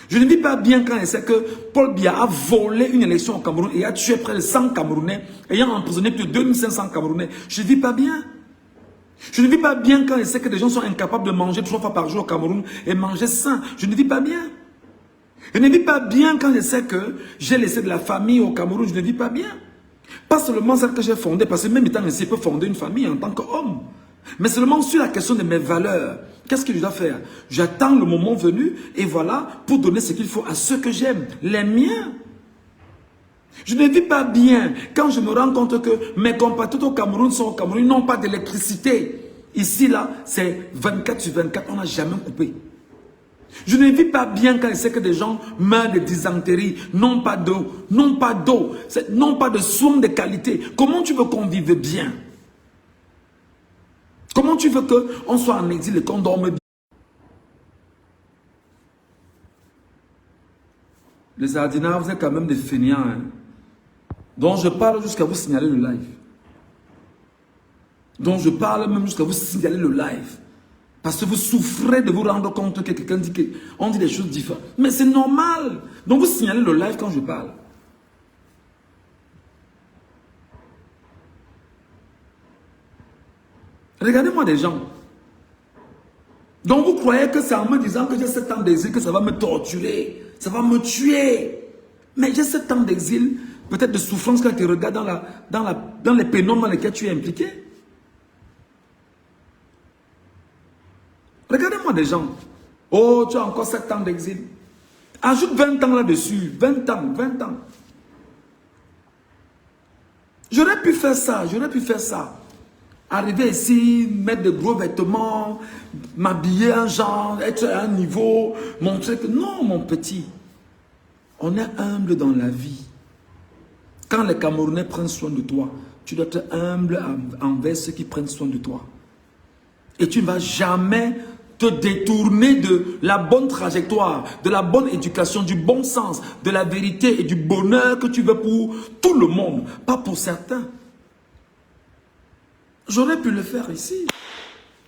Je ne vis pas bien quand je sais que Paul Biya a volé une élection au Cameroun et a tué près de 100 Camerounais, ayant emprisonné plus de 2500 Camerounais. Je ne vis pas bien. Je ne vis pas bien quand je sais que des gens sont incapables de manger 3 fois par jour au Cameroun et manger sain. Je ne vis pas bien. Je ne vis pas bien quand je sais que j'ai laissé de la famille au Cameroun. Je ne vis pas bien. Pas seulement celle que j'ai fondée, parce que même étant ici, je peux fonder une famille en tant qu'homme. Mais seulement sur la question de mes valeurs. Qu'est-ce que je dois faire? J'attends le moment venu et voilà, pour donner ce qu'il faut à ceux que j'aime, les miens. Je ne vis pas bien quand je me rends compte que mes compatriotes au Cameroun sont au Cameroun, ils n'ont pas d'électricité. Ici, là, c'est 24 sur 24, on n'a jamais coupé. Je ne vis pas bien quand je sais que des gens meurent de dysenterie, non pas d'eau, non pas de soins de qualité. Comment tu veux qu'on vive bien? Comment tu veux qu'on soit en exil et qu'on dorme bien? Les Ardinards, vous êtes quand même des fainéants. Hein? Donc je parle jusqu'à vous signaler le live. Donc je parle même jusqu'à vous signaler le live. Parce que vous souffrez de vous rendre compte que quelqu'un dit qu'on dit des choses différentes. Mais c'est normal. Donc vous signalez le live quand je parle. Regardez-moi des gens. Donc vous croyez que c'est en me disant que j'ai 7 ans d'exil que ça va me torturer. Ça va me tuer. Mais j'ai 7 ans d'exil, peut-être de souffrance quand tu regardes dans les pénombres dans lesquels tu es impliqué. Regardez-moi des gens. Oh, tu as encore 7 ans d'exil. Ajoute 20 ans là-dessus. 20 ans, 20 ans. J'aurais pu faire ça, j'aurais pu faire ça. Arriver ici, mettre de gros vêtements, m'habiller en genre, être à un niveau, montrer que non, mon petit. On est humble dans la vie. Quand les Camerounais prennent soin de toi, tu dois être humble envers ceux qui prennent soin de toi. Et tu ne vas jamais te détourner de la bonne trajectoire, de la bonne éducation, du bon sens, de la vérité et du bonheur que tu veux pour tout le monde, pas pour certains. J'aurais pu le faire ici.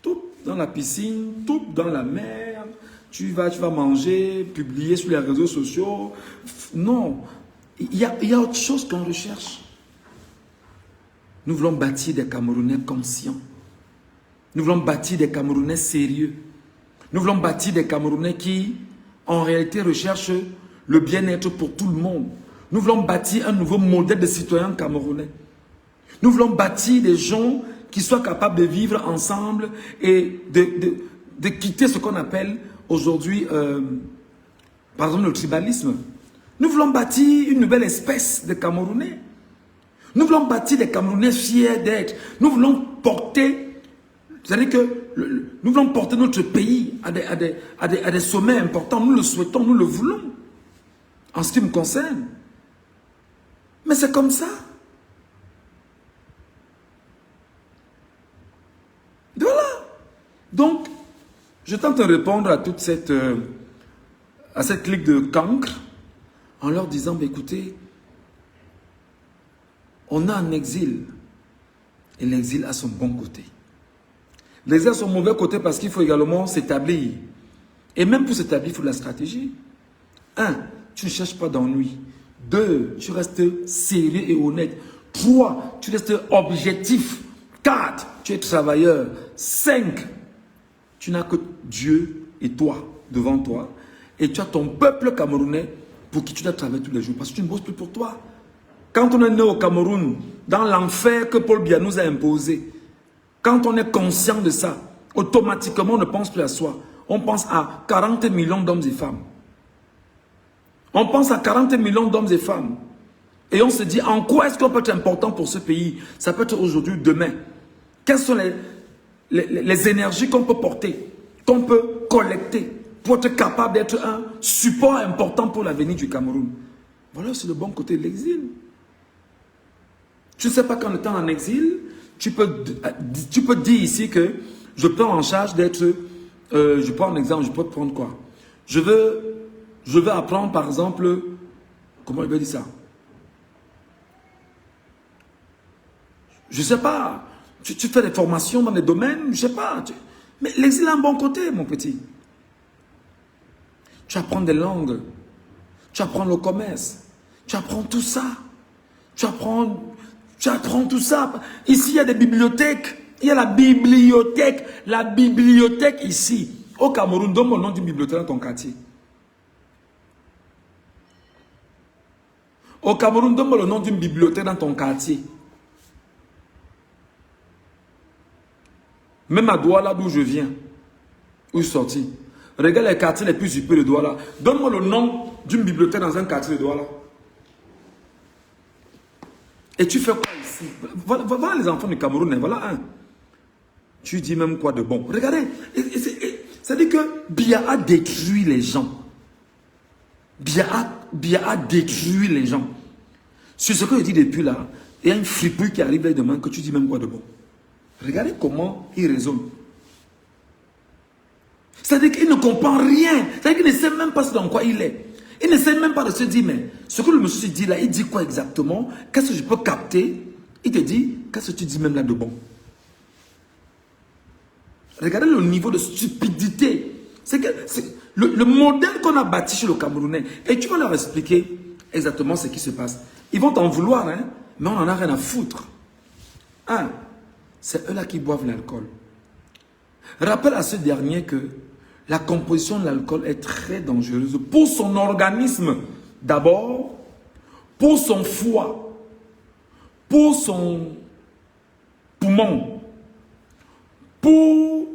Tout dans la piscine, tout dans la mer, tu vas manger, publier sur les réseaux sociaux. Non, il y a autre chose qu'on recherche. Nous voulons bâtir des Camerounais conscients. Nous voulons bâtir des Camerounais sérieux. Nous voulons bâtir des Camerounais qui, en réalité, recherchent le bien-être pour tout le monde. Nous voulons bâtir un nouveau modèle de citoyens camerounais. Nous voulons bâtir des gens qui soient capables de vivre ensemble et de quitter ce qu'on appelle aujourd'hui, par exemple, le tribalisme. Nous voulons bâtir une nouvelle espèce de Camerounais. Nous voulons bâtir des Camerounais fiers d'être. Nous voulons porter, c'est-à-dire que nous voulons porter notre pays à des sommets importants. Nous le souhaitons, nous le voulons, en ce qui me concerne. Mais c'est comme ça. Voilà. Donc, je tente de répondre à toute cette clique de cancre en leur disant, bah, écoutez, on a un exil et l'exil a son bon côté. L'exil a son mauvais côté parce qu'il faut également s'établir. Et même pour s'établir, il faut de la stratégie. 1, tu ne cherches pas d'ennui. 2, tu restes sérieux et honnête. 3, tu restes objectif. 4, tu es travailleur. 5, tu n'as que Dieu et toi devant toi. Et tu as ton peuple camerounais pour qui tu dois travailler tous les jours. Parce que tu ne bosses plus pour toi. Quand on est né au Cameroun, dans l'enfer que Paul Biya nous a imposé, quand on est conscient de ça, automatiquement on ne pense plus à soi. On pense à 40 millions d'hommes et femmes. On pense à 40 millions d'hommes et femmes. Et on se dit, en quoi est-ce qu'on peut être important pour ce pays? Ça peut être aujourd'hui, demain. Quelles sont les énergies qu'on peut porter, qu'on peut collecter pour être capable d'être un support important pour l'avenir du Cameroun? Voilà, c'est le bon côté de l'exil. Tu ne sais pas quand tu es en exil, tu peux dire ici que je prends en charge d'être, je prends un exemple, je peux te prendre quoi? Je veux apprendre par exemple, comment je vais dire ça? Je ne sais pas, tu fais des formations dans des domaines, je ne sais pas. Mais l'exil a un bon côté, mon petit. Tu apprends des langues, tu apprends le commerce, tu apprends tout ça. Tu apprends tout ça. Ici, il y a des bibliothèques. Il y a la bibliothèque. La bibliothèque ici. Au Cameroun, donne-moi le nom d'une bibliothèque dans ton quartier. Au Cameroun, donne-moi le nom d'une bibliothèque dans ton quartier. Même à Douala, d'où je viens, où je suis sorti. Regarde les quartiers les plus huppés de Douala. Donne-moi le nom d'une bibliothèque dans un quartier de Douala. Et tu fais quoi ici? Voilà les enfants du Cameroun, voilà un. Tu dis même quoi de bon? Regardez, ça dit que Biya a détruit les gens. Biya a détruit les gens. Sur ce que je dis depuis là, il y a une fripouille qui arrive là et demande que tu dis même quoi de bon. Regardez comment il raisonne. C'est-à-dire qu'il ne comprend rien. C'est-à-dire qu'il ne sait même pas dans quoi il est. Il ne sait même pas de se dire, mais ce que le monsieur dit là, il dit quoi exactement? Qu'est-ce que je peux capter? Il te dit, qu'est-ce que tu dis même là de bon? Regardez le niveau de stupidité. C'est que le modèle qu'on a bâti chez le Camerounais. Et tu vas leur expliquer exactement ce qui se passe. Ils vont t'en vouloir, hein, mais on n'en a rien à foutre. 1, c'est eux là qui boivent l'alcool. Rappelle à ce dernier que la composition de l'alcool est très dangereuse pour son organisme d'abord, pour son foie, pour son poumon, pour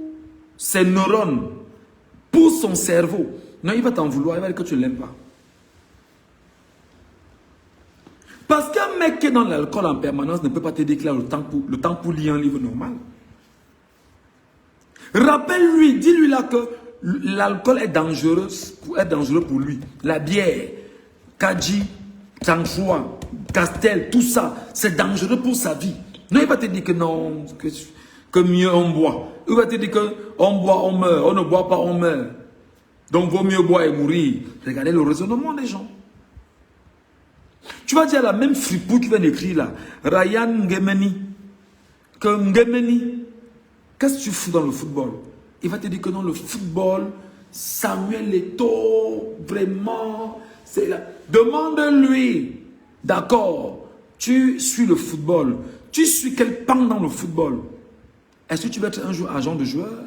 ses neurones, pour son cerveau. Non, il va t'en vouloir, il va dire que tu ne l'aimes pas. Parce qu'un mec qui est dans l'alcool en permanence ne peut pas te dire qu'il a le temps pour lire un livre normal. Rappelle-lui, dis-lui là que l'alcool est dangereux pour lui. La bière, Kadji, Tangfoua, Castel, tout ça, c'est dangereux pour sa vie. Non, il va te dire que non, que mieux on boit. Il va te dire qu'on boit, on meurt. On ne boit pas, on meurt. Donc, vaut mieux boire et mourir. Regardez le raisonnement des gens. Tu vas dire à la même fripouille qui vient d'écrire là, Ryan Ngemeni, que Ngemeni, qu'est-ce que tu fous dans le football? Il va te dire que non, le football, Samuel Eto'o, vraiment, c'est là. Demande-lui, d'accord, tu suis le football, tu suis quel pan dans le football? Est-ce que tu vas être un jour agent de joueur?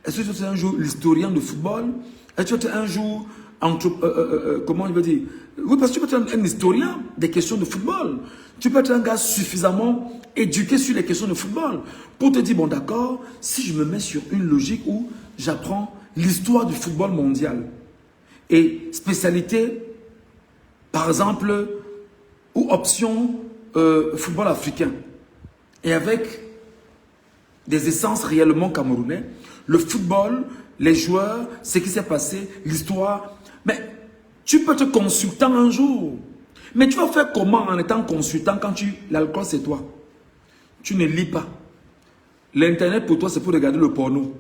Est-ce que tu vas être un jour l'historien de football? Est-ce que tu vas être un jour, comment je veux dire? Oui, parce que tu peux être un historien des questions de football. Tu peux être un gars suffisamment éduqué sur les questions de football pour te dire, bon d'accord, si je me mets sur une logique où j'apprends l'histoire du football mondial et spécialité, par exemple, ou option football africain, et avec des essences réellement camerounais, le football, les joueurs, ce qui s'est passé, l'histoire. Mais tu peux être consultant un jour. Mais tu vas faire comment en étant consultant quand l'alcool c'est toi? Tu ne lis pas. L'internet pour toi c'est pour regarder le porno.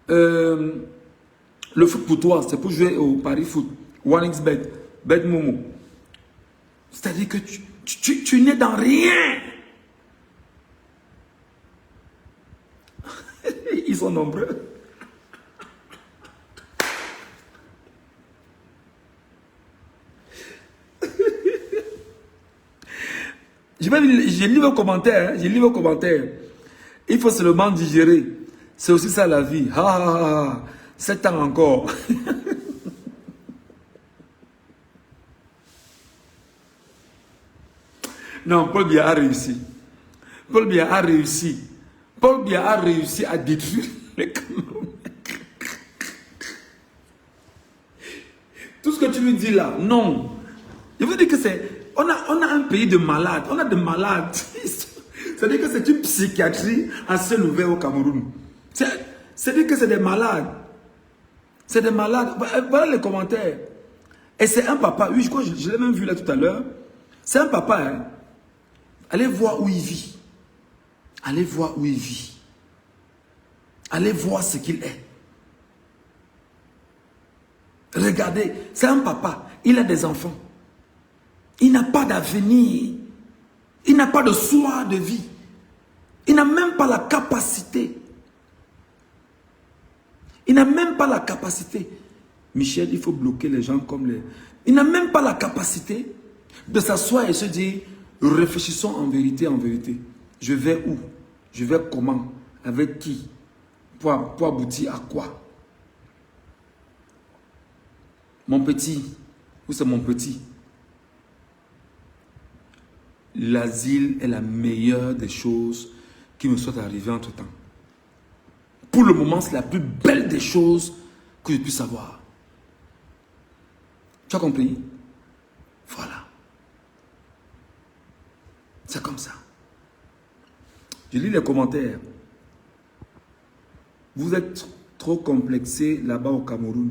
Le foot pour toi c'est pour jouer au Paris Foot, 1xBet, BetMomo. C'est-à-dire que tu n'es dans rien. Ils sont nombreux. Je lis vos commentaires. Je lis vos commentaires. Il faut seulement digérer. C'est aussi ça la vie. 7 ans encore. Non, Paul Biya a réussi. Paul Biya a réussi. Paul Biya a réussi à détruire le Cameroun. Tout ce que tu lui dis là, non. Je veux dire que c'est... On a un pays de malades. On a des malades. C'est-à-dire que c'est une psychiatrie à ciel ouvert au Cameroun. C'est-à-dire que c'est des malades. C'est des malades. Voilà les commentaires. Et c'est un papa. Oui, je crois que je l'ai même vu là tout à l'heure. C'est un papa. Hein. Allez voir où il vit. Allez voir où il vit. Allez voir ce qu'il est. Regardez, c'est un papa. Il a des enfants. Il n'a pas d'avenir. Il n'a pas de soin de vie. Il n'a même pas la capacité. Il n'a même pas la capacité. Michel, il faut bloquer les gens comme les... Il n'a même pas la capacité de s'asseoir et se dire, réfléchissons en vérité, en vérité. Je vais où? Je vais comment? Avec qui? Pour aboutir à quoi? Mon petit, où c'est mon petit? L'asile est la meilleure des choses qui me soient arrivées entre temps. Pour le moment, c'est la plus belle des choses que je puisse avoir. Tu as compris? Voilà. C'est comme ça. Je lis les commentaires. Vous êtes trop complexé là-bas au Cameroun.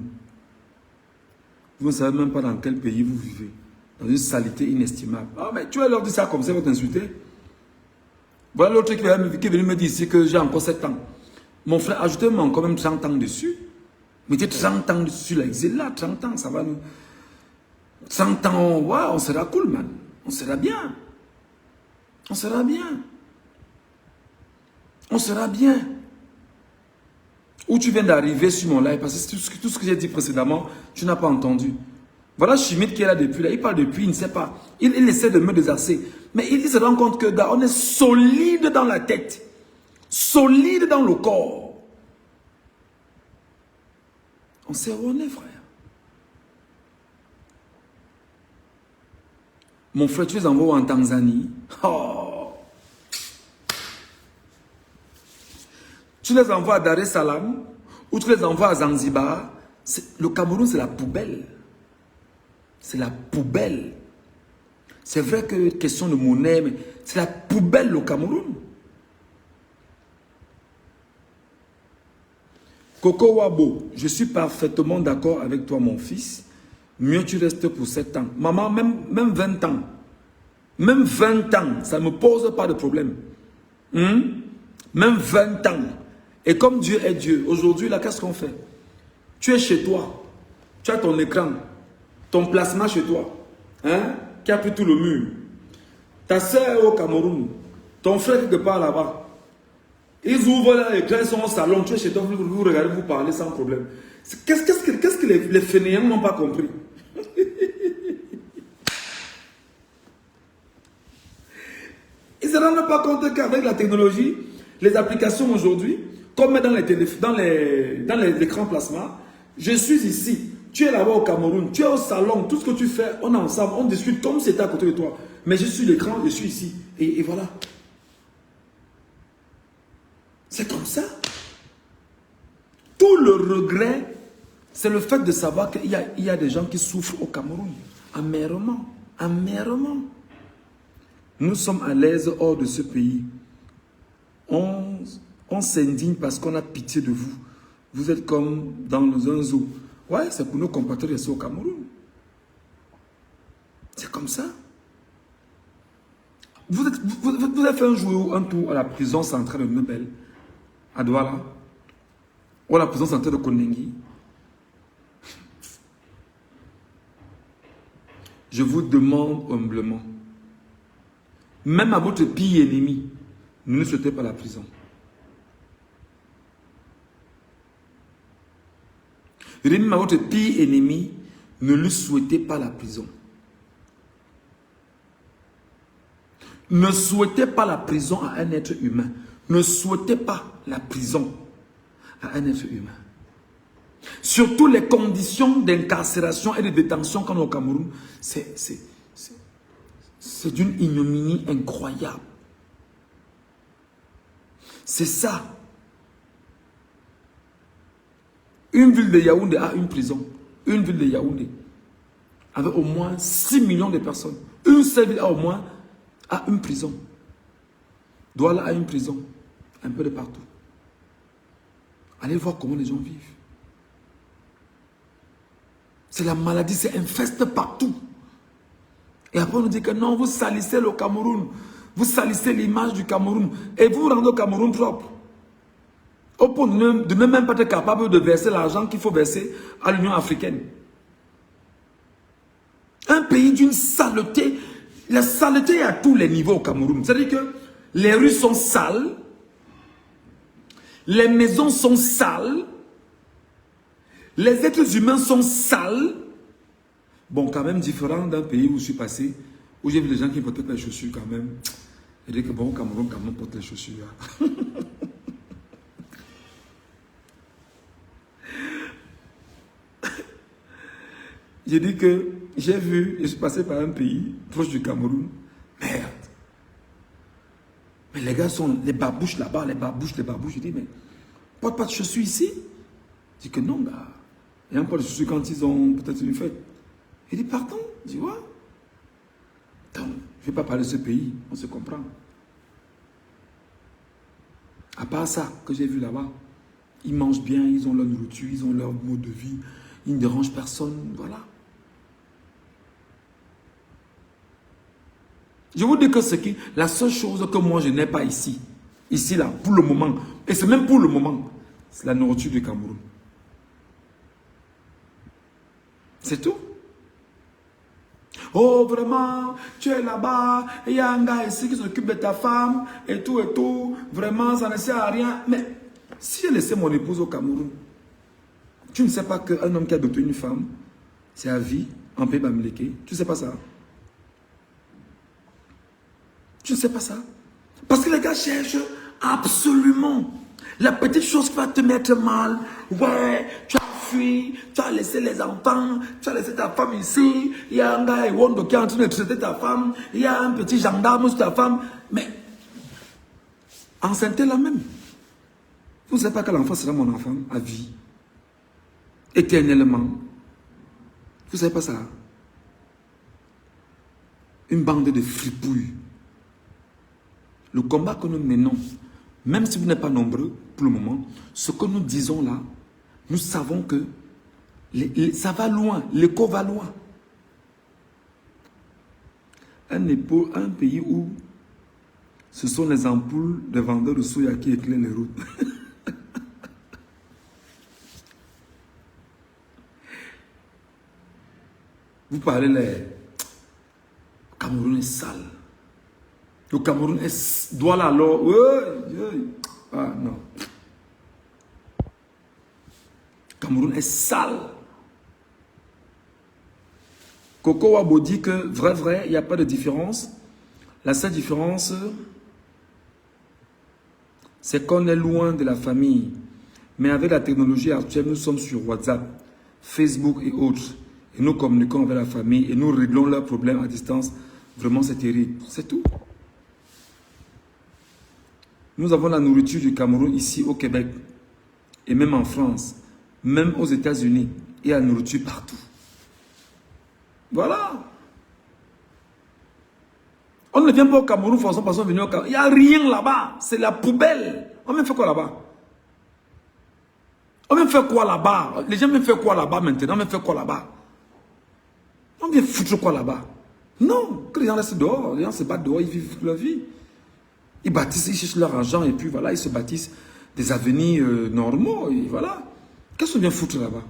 Vous ne savez même pas dans quel pays vous vivez. Dans une saleté inestimable. Ah, mais tu vas leur dire ça comme ça, vous t'insulter. Voilà l'autre qui est venu me dire ici que j'ai encore 7 ans. Mon frère, ajoutez-moi encore même 30 ans dessus. Mettez 30 ans dessus l'exil là, 30 ans, ça va nous... 30 ans, wow, on sera cool, man. On sera bien. On sera bien. On sera bien. Où tu viens d'arriver sur mon live, parce que tout ce que j'ai dit précédemment, tu n'as pas entendu. Voilà Chimite qui est là depuis, là. Il parle depuis, il ne sait pas. Il essaie de me désasser. Mais il se rend compte que on est solide dans la tête. Solide dans le corps. On sait où on est, frère. Mon frère, tu les envoies en Tanzanie. Oh. Tu les envoies à Dar es Salaam ou tu les envoies à Zanzibar. Le Cameroun, c'est la poubelle. C'est la poubelle. C'est vrai que question de monnaie, mais c'est la poubelle le Cameroun. Coco Wabo, je suis parfaitement d'accord avec toi, mon fils. Mieux tu restes pour 7 ans. Maman, même 20 ans. Même 20 ans, ça ne me pose pas de problème. Même 20 ans. Et comme Dieu est Dieu, aujourd'hui, là, qu'est-ce qu'on fait? Tu es chez toi. Tu as ton écran. Ton plasma chez toi. Hein? Qui a pris tout le mur. Ta soeur est au Cameroun. Ton frère quelque part là-bas. Ils ouvrent là, et quand ils sont au salon, tu es chez toi, vous regardez, vous parlez sans problème. Qu'est-ce que les fainéants n'ont pas compris? Ils ne se rendent pas compte qu'avec la technologie, les applications aujourd'hui, comme dans l'écran plasma, je suis ici, tu es là-bas au Cameroun, tu es au salon, tout ce que tu fais, on est ensemble, on discute comme si c'était à côté de toi. Mais je suis l'écran, je suis ici. Et voilà. C'est comme ça. Tout le regret, c'est le fait de savoir qu'il y a des gens qui souffrent au Cameroun. Amèrement. Amèrement. Nous sommes à l'aise hors de ce pays. On s'indigne parce qu'on a pitié de vous. Vous êtes comme dans un zoo. Ouais, c'est pour nos compatriotes ici au Cameroun. C'est comme ça. Vous avez fait un tour à la prison centrale de Nobel, à Douala, ou à la prison centrale de Kondengi. Je vous demande humblement, même à votre pire ennemi, ne souhaitez pas la prison. Même à votre pire ennemi, ne lui souhaitez pas la prison. Ne souhaitez pas la prison à un être humain. Ne souhaitez pas la prison à un être humain. Surtout les conditions d'incarcération et de détention qu'on a au Cameroun, c'est d'une ignominie incroyable. C'est ça. Une ville de Yaoundé a une prison. Une ville de Yaoundé avec au moins 6 millions de personnes. Une seule ville a au moins une prison. Douala a une prison. Un peu de partout. Allez voir comment les gens vivent. C'est la maladie, c'est infeste partout. Et après on nous dit que non, vous salissez le Cameroun. Vous salissez l'image du Cameroun. Et vous vous rendez au Cameroun propre. Au point de ne même pas être capable de verser l'argent qu'il faut verser à l'Union africaine. Un pays d'une saleté. La saleté est à tous les niveaux au Cameroun. C'est-à-dire que les rues sont sales. Les maisons sont sales. Les êtres humains sont sales. Bon, quand même différent d'un pays où je suis passé, où j'ai vu des gens qui portaient les chaussures quand même. Et dire que bon, au Cameroun, quand même, porte les chaussures. J'ai dit que j'ai vu, je suis passé par un pays proche du Cameroun. Merde. Mais les gars sont les babouches là-bas, les babouches. Je dis, mais porte pas de chaussures ici? Je dis que non, gars. Il y a pas de chaussures quand ils ont peut-être une fête. Il dit, pardon? Je dis, ouais. Attends, je ne vais pas parler de ce pays, on se comprend. À part ça que j'ai vu là-bas, ils mangent bien, ils ont leur nourriture, ils ont leur mode de vie, ils ne dérangent personne, voilà. Je vous dis que c'est la seule chose que moi je n'ai pas ici, là, pour le moment, et c'est même pour le moment, c'est la nourriture du Cameroun. C'est tout. Oh, vraiment, tu es là-bas, il y a un gars ici qui s'occupe de ta femme, et tout, vraiment, ça ne sert à rien. Mais si j'ai laissé mon épouse au Cameroun, tu ne sais pas qu'un homme qui a adopté une femme, c'est à vie, en pays bamileke. Tu ne sais pas ça? Tu ne sais pas ça? Parce que les gars cherchent absolument la petite chose qui va te mettre mal. Ouais, tu as fui, tu as laissé les enfants, tu as laissé ta femme ici. Il y a un gars qui est en train de traiter ta femme. Il y a un petit gendarme sur ta femme. Mais, enceinte la même. Vous ne savez pas que l'enfant sera mon enfant à vie. Éternellement. Vous ne savez pas ça? Une bande de fripouilles. Le combat que nous menons, même si vous n'êtes pas nombreux pour le moment, ce que nous disons là, nous savons que ça va loin, l'écho va loin. Un pays où ce sont les ampoules de vendeurs de soya qui éclairent les routes. Vous parlez, le Cameroun est sale. Le Cameroun doit là alors. Ah non. Cameroun est sale. Coco Wabo dit que vrai, il n'y a pas de différence. La seule différence, c'est qu'on est loin de la famille. Mais avec la technologie actuelle, nous sommes sur WhatsApp, Facebook et autres. Et nous communiquons avec la famille et nous réglons leurs problèmes à distance. Vraiment, c'est terrible. C'est tout. Nous avons la nourriture du Cameroun ici au Québec. Et même en France. Même aux États-Unis. Il y a la nourriture partout. Voilà. On ne vient pas au Cameroun forcément parce qu'on vient au Cameroun. Il n'y a rien là-bas. C'est la poubelle. On vient faire quoi là-bas? On vient faire quoi là-bas? Les gens viennent faire quoi là-bas maintenant? On vient faire quoi là-bas? On vient foutre quoi là-bas? Non. Que les gens restent dehors. Les gens se battent dehors. Ils vivent leur vie. Ils bâtissent, ils cherchent leur argent et puis voilà, ils se bâtissent des avenirs normaux. Et voilà. Qu'est-ce qu'on vient foutre là-bas?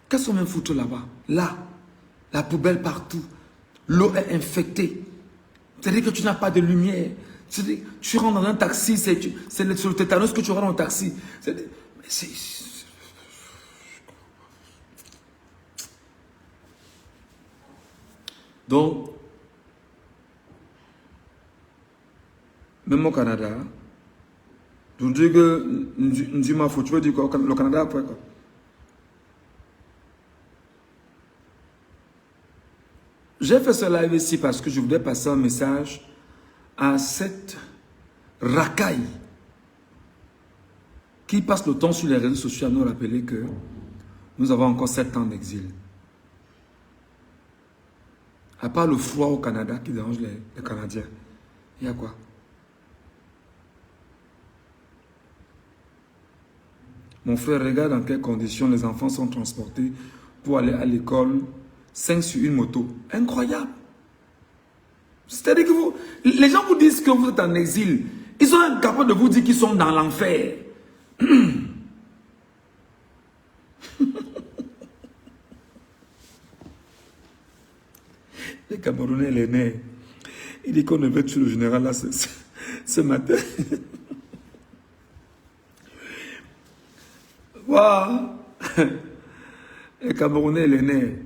Qu'est-ce qu'on vient foutre là-bas? Là, la poubelle partout. L'eau est infectée. C'est-à-dire que tu n'as pas de lumière. Tu rentres dans un taxi, c'est le tétanos que tu rentres dans le taxi. Donc, même au Canada, je dis que tu veux dire quoi? Le Canada après quoi? J'ai fait ce live ici parce que je voulais passer un message à cette racaille qui passe le temps sur les réseaux sociaux à nous rappeler que nous avons encore 7 ans d'exil. À part le froid au Canada qui dérange les Canadiens, il y a quoi? Mon frère, regarde dans quelles conditions les enfants sont transportés pour aller à l'école, 5 sur une moto. Incroyable. C'est-à-dire que les gens vous disent que vous êtes en exil. Ils sont incapables de vous dire qu'ils sont dans l'enfer. Les Camerounais, les nez. Il dit qu'on ne veut tuer le général là ce matin. Waouh. Les Camerounais, les nez.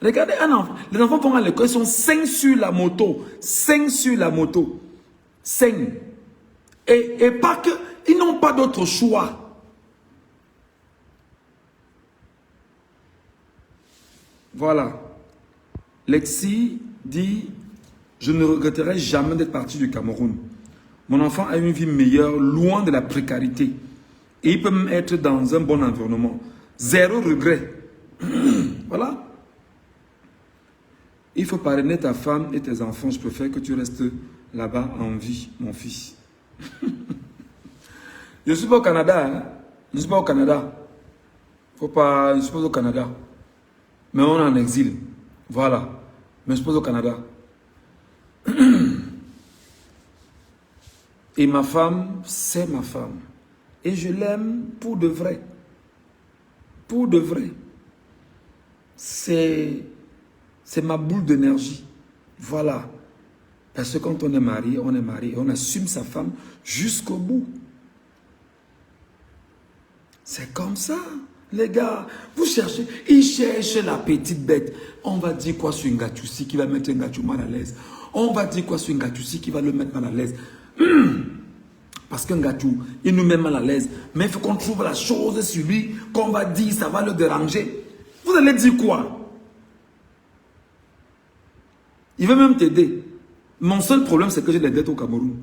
Regardez un enfant. Les enfants vont à l'école, ils sont 5 sur la moto. 5 sur la moto. 5. Et pas que, ils n'ont pas d'autre choix. Voilà. Lexi dit, je ne regretterai jamais d'être parti du Cameroun. Mon enfant a une vie meilleure, loin de la précarité. Et il peut même être dans un bon environnement. 0 regret. Voilà. Il faut parrainer ta femme et tes enfants. Je préfère que tu restes là-bas en vie, mon fils. Je ne suis pas au Canada. Hein? Je ne suis pas au Canada. Faut pas, je ne suis pas au Canada. Mais on est en exil. Voilà. Mais je suis pas au Canada. Et ma femme, c'est ma femme. Et je l'aime pour de vrai. Pour de vrai. C'est ma boule d'énergie. Voilà. Parce que quand on est marié, et on assume sa femme jusqu'au bout. C'est comme ça, les gars. Vous cherchez, ils cherchent la petite bête. On va dire quoi sur Ngachussi qui va mettre Ngachou mal à l'aise. On va dire quoi sur Ngachussi qui va le mettre mal à l'aise. Parce qu'un Ngachou, il nous met mal à l'aise. Mais il faut qu'on trouve la chose sur lui, qu'on va dire, ça va le déranger. Vous allez dire quoi? Il veut même t'aider. Mon seul problème, c'est que j'ai des dettes au Cameroun.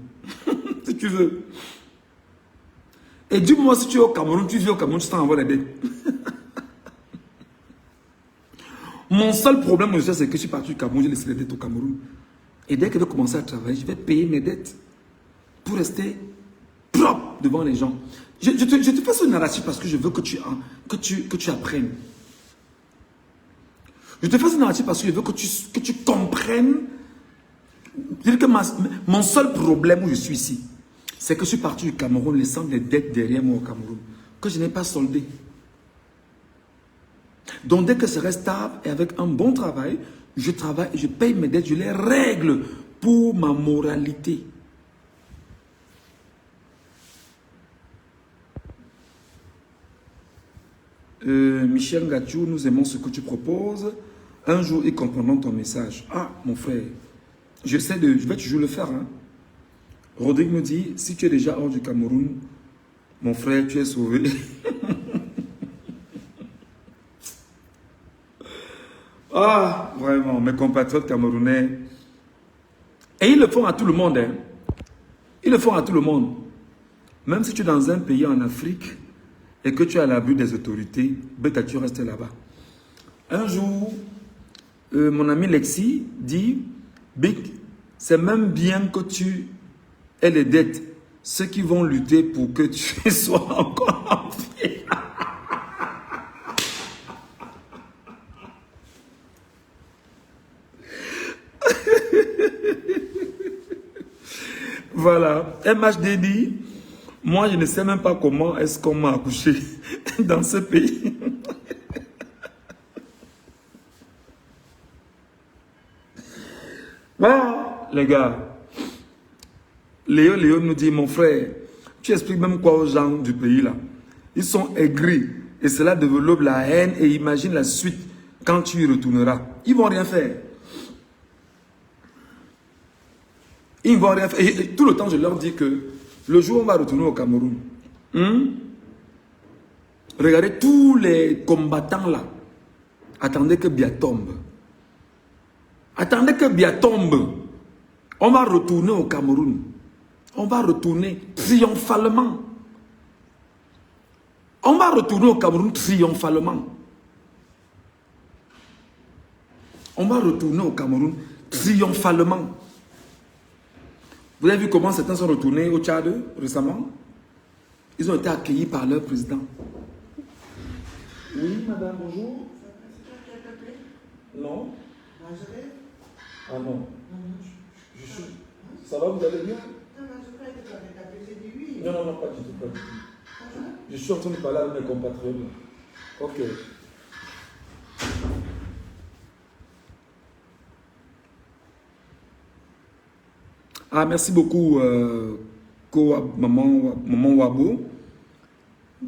Si tu veux. Et dis-moi, si tu es au Cameroun, tu vis au Cameroun, tu t'en envoies les dettes. Mon seul problème, monsieur, c'est que je suis parti du Cameroun, j'ai laissé les dettes au Cameroun. Et dès que je vais commencer à travailler, je vais payer mes dettes. Pour rester propre devant les gens. Je te fais ce narratif parce que je veux que tu apprennes. Je te fais ce narratif parce que je veux que tu comprennes. Que mon seul problème où je suis ici, c'est que je suis parti du Cameroun laissant des dettes derrière moi au Cameroun, que je n'ai pas soldées. Donc dès que je reste stable et avec un bon travail, je travaille et je paye mes dettes, je les règle pour ma moralité. Michel Gatchou, nous aimons ce que tu proposes. Un jour, ils comprendront ton message. Ah, mon frère, je vais toujours le faire. Hein. Rodrigue me dit, si tu es déjà hors du Cameroun, mon frère, tu es sauvé. Ah, vraiment, mes compatriotes camerounais. Et ils le font à tout le monde. Hein. Ils le font à tout le monde. Même si tu es dans un pays en Afrique et que tu as l'abus des autorités, bêta, tu restes là-bas. Un jour, mon ami Lexi dit, Big, c'est même bien que tu aies les dettes. Ceux qui vont lutter pour que tu sois encore en vie. Voilà, MHD dit, moi je ne sais même pas comment est-ce qu'on m'a accouché dans ce pays. Voilà, les gars. Léo nous dit, mon frère, tu expliques même quoi aux gens du pays là? Ils sont aigris et cela développe la haine et imagine la suite quand tu y retourneras. Ils vont rien faire. Ils ne vont rien faire. Et tout le temps, je leur dis que le jour où on va retourner au Cameroun, regardez tous les combattants là. Attendez que Bia tombe. Attendez que Bia tombe. On va retourner au Cameroun. On va retourner triomphalement. On va retourner au Cameroun triomphalement. On va retourner au Cameroun triomphalement. Vous avez vu comment certains sont retournés au Tchad récemment? Ils ont été accueillis par leur président. Oui, madame, bonjour. C'est toi qui as appelé? Non. Nazareth? Ah non. Ça va, vous allez bien? Non, je croyais que tu avais appelé, j'ai dit oui. Non, non, non, pas du tout, pas du tout. Je suis en train de parler avec mes compatriotes. Ok. Ah, merci beaucoup, maman Wabo.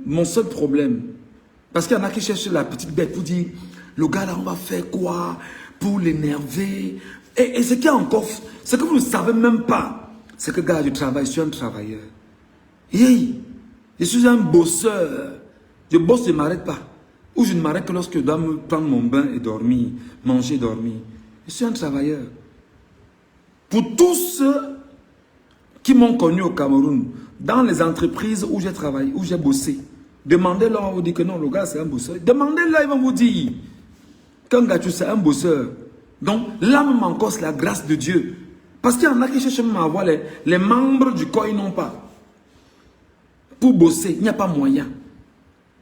Mon seul problème, parce qu'il y en a qui cherchent la petite bête pour dire, le gars là, on va faire quoi pour l'énerver? Et ce qui est encore, ce que vous ne savez même pas, c'est que gars, je travaille, je suis un travailleur. Hey, je suis un bosseur. Je bosse, je ne m'arrête pas. Ou je ne m'arrête que lorsque je dois me prendre mon bain et dormir, manger, dormir. Je suis un travailleur. Pour tous ceux qui m'ont connu au Cameroun, dans les entreprises où j'ai travaillé, où j'ai bossé, demandez-leur, on vous dit que non, le gars c'est un bosseur. Demandez-leur, ils vont vous dire qu'un gars, c'est un bosseur. Donc là même encore, c'est la grâce de Dieu. Parce qu'il y en a qui cherchent même à avoir les membres du corps, ils n'ont pas. Pour bosser, il n'y a pas moyen.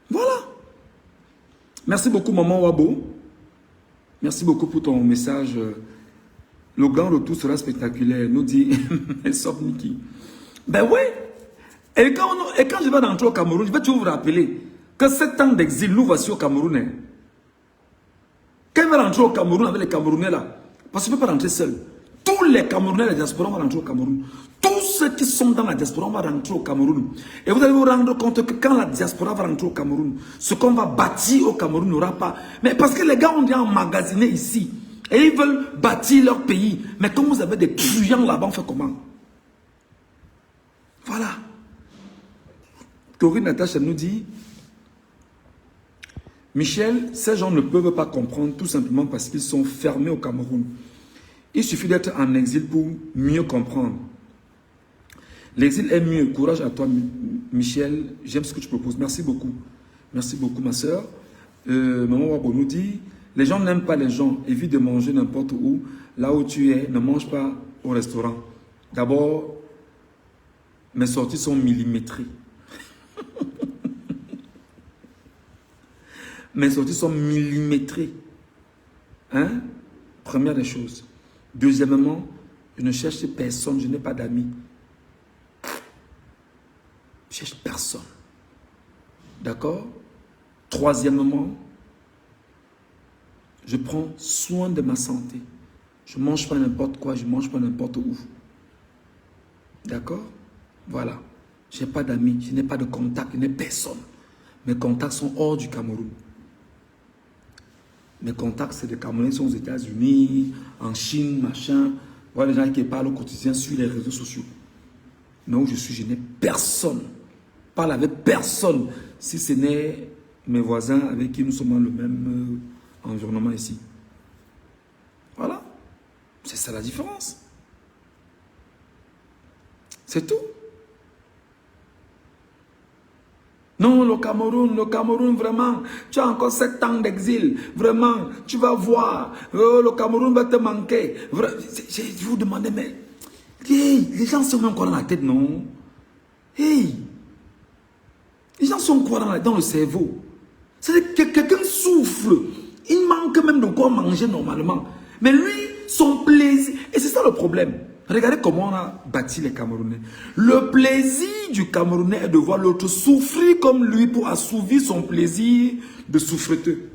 Voilà. Merci beaucoup, maman Wabo. Merci beaucoup pour ton message. Le grand retour sera spectaculaire, nous dit Sop Niki. Ben oui. Et quand je vais rentrer au Cameroun, je vais toujours vous rappeler que 7 ans d'exil, nous voici au Cameroun. Hein. Quand je vais rentrer au Cameroun avec les Camerounais là, parce que je ne peux pas rentrer seul. Tous les Camerounais de la diaspora vont rentrer au Cameroun. Tous ceux qui sont dans la diaspora vont rentrer au Cameroun. Et vous allez vous rendre compte que quand la diaspora va rentrer au Cameroun, ce qu'on va bâtir au Cameroun n'aura pas. Mais parce que les gars ont déjà emmagasiné ici. Et ils veulent bâtir leur pays. Mais comme vous avez des truands là-bas, on fait comment? Voilà. Corinne Natacha nous dit, Michel, ces gens ne peuvent pas comprendre tout simplement parce qu'ils sont fermés au Cameroun. Il suffit d'être en exil pour mieux comprendre. L'exil est mieux. Courage à toi, Michel. J'aime ce que tu proposes. Merci beaucoup. Merci beaucoup, ma soeur. Maman Wabo nous dit, les gens n'aiment pas les gens. Évite de manger n'importe où. Là où tu es, ne mange pas au restaurant. D'abord, mes sorties sont millimétrées. Mes sorties sont millimétrées. Hein? Première des choses. Deuxièmement, je ne cherche personne, je n'ai pas d'amis. Je cherche personne. D'accord? Troisièmement, je prends soin de ma santé. Je ne mange pas n'importe quoi, je ne mange pas n'importe où. D'accord? Voilà. Je n'ai pas d'amis, je n'ai pas de contact, je n'ai personne. Mes contacts sont hors du Cameroun. Mes contacts, c'est des Camerounais qui sont aux États-Unis, en Chine, machin. Voilà les gens qui parlent au quotidien sur les réseaux sociaux. Mais où je suis, je n'ai personne. Je parle avec personne. Si ce n'est mes voisins avec qui nous sommes dans le même environnement ici. Voilà. C'est ça la différence. C'est tout. Non, le Cameroun, vraiment, tu as encore 7 ans d'exil, vraiment, tu vas voir, le Cameroun va te manquer. Je vous demandais, mais, hey, les gens sont même quoi dans la tête, non? Hey, les gens sont quoi dans le cerveau? C'est que quelqu'un souffre, il manque même de quoi manger normalement. Mais lui, son plaisir, et c'est ça le problème. Regardez comment on a bâti les Camerounais. Le plaisir du Camerounais est de voir l'autre souffrir comme lui pour assouvir son plaisir de souffreteux.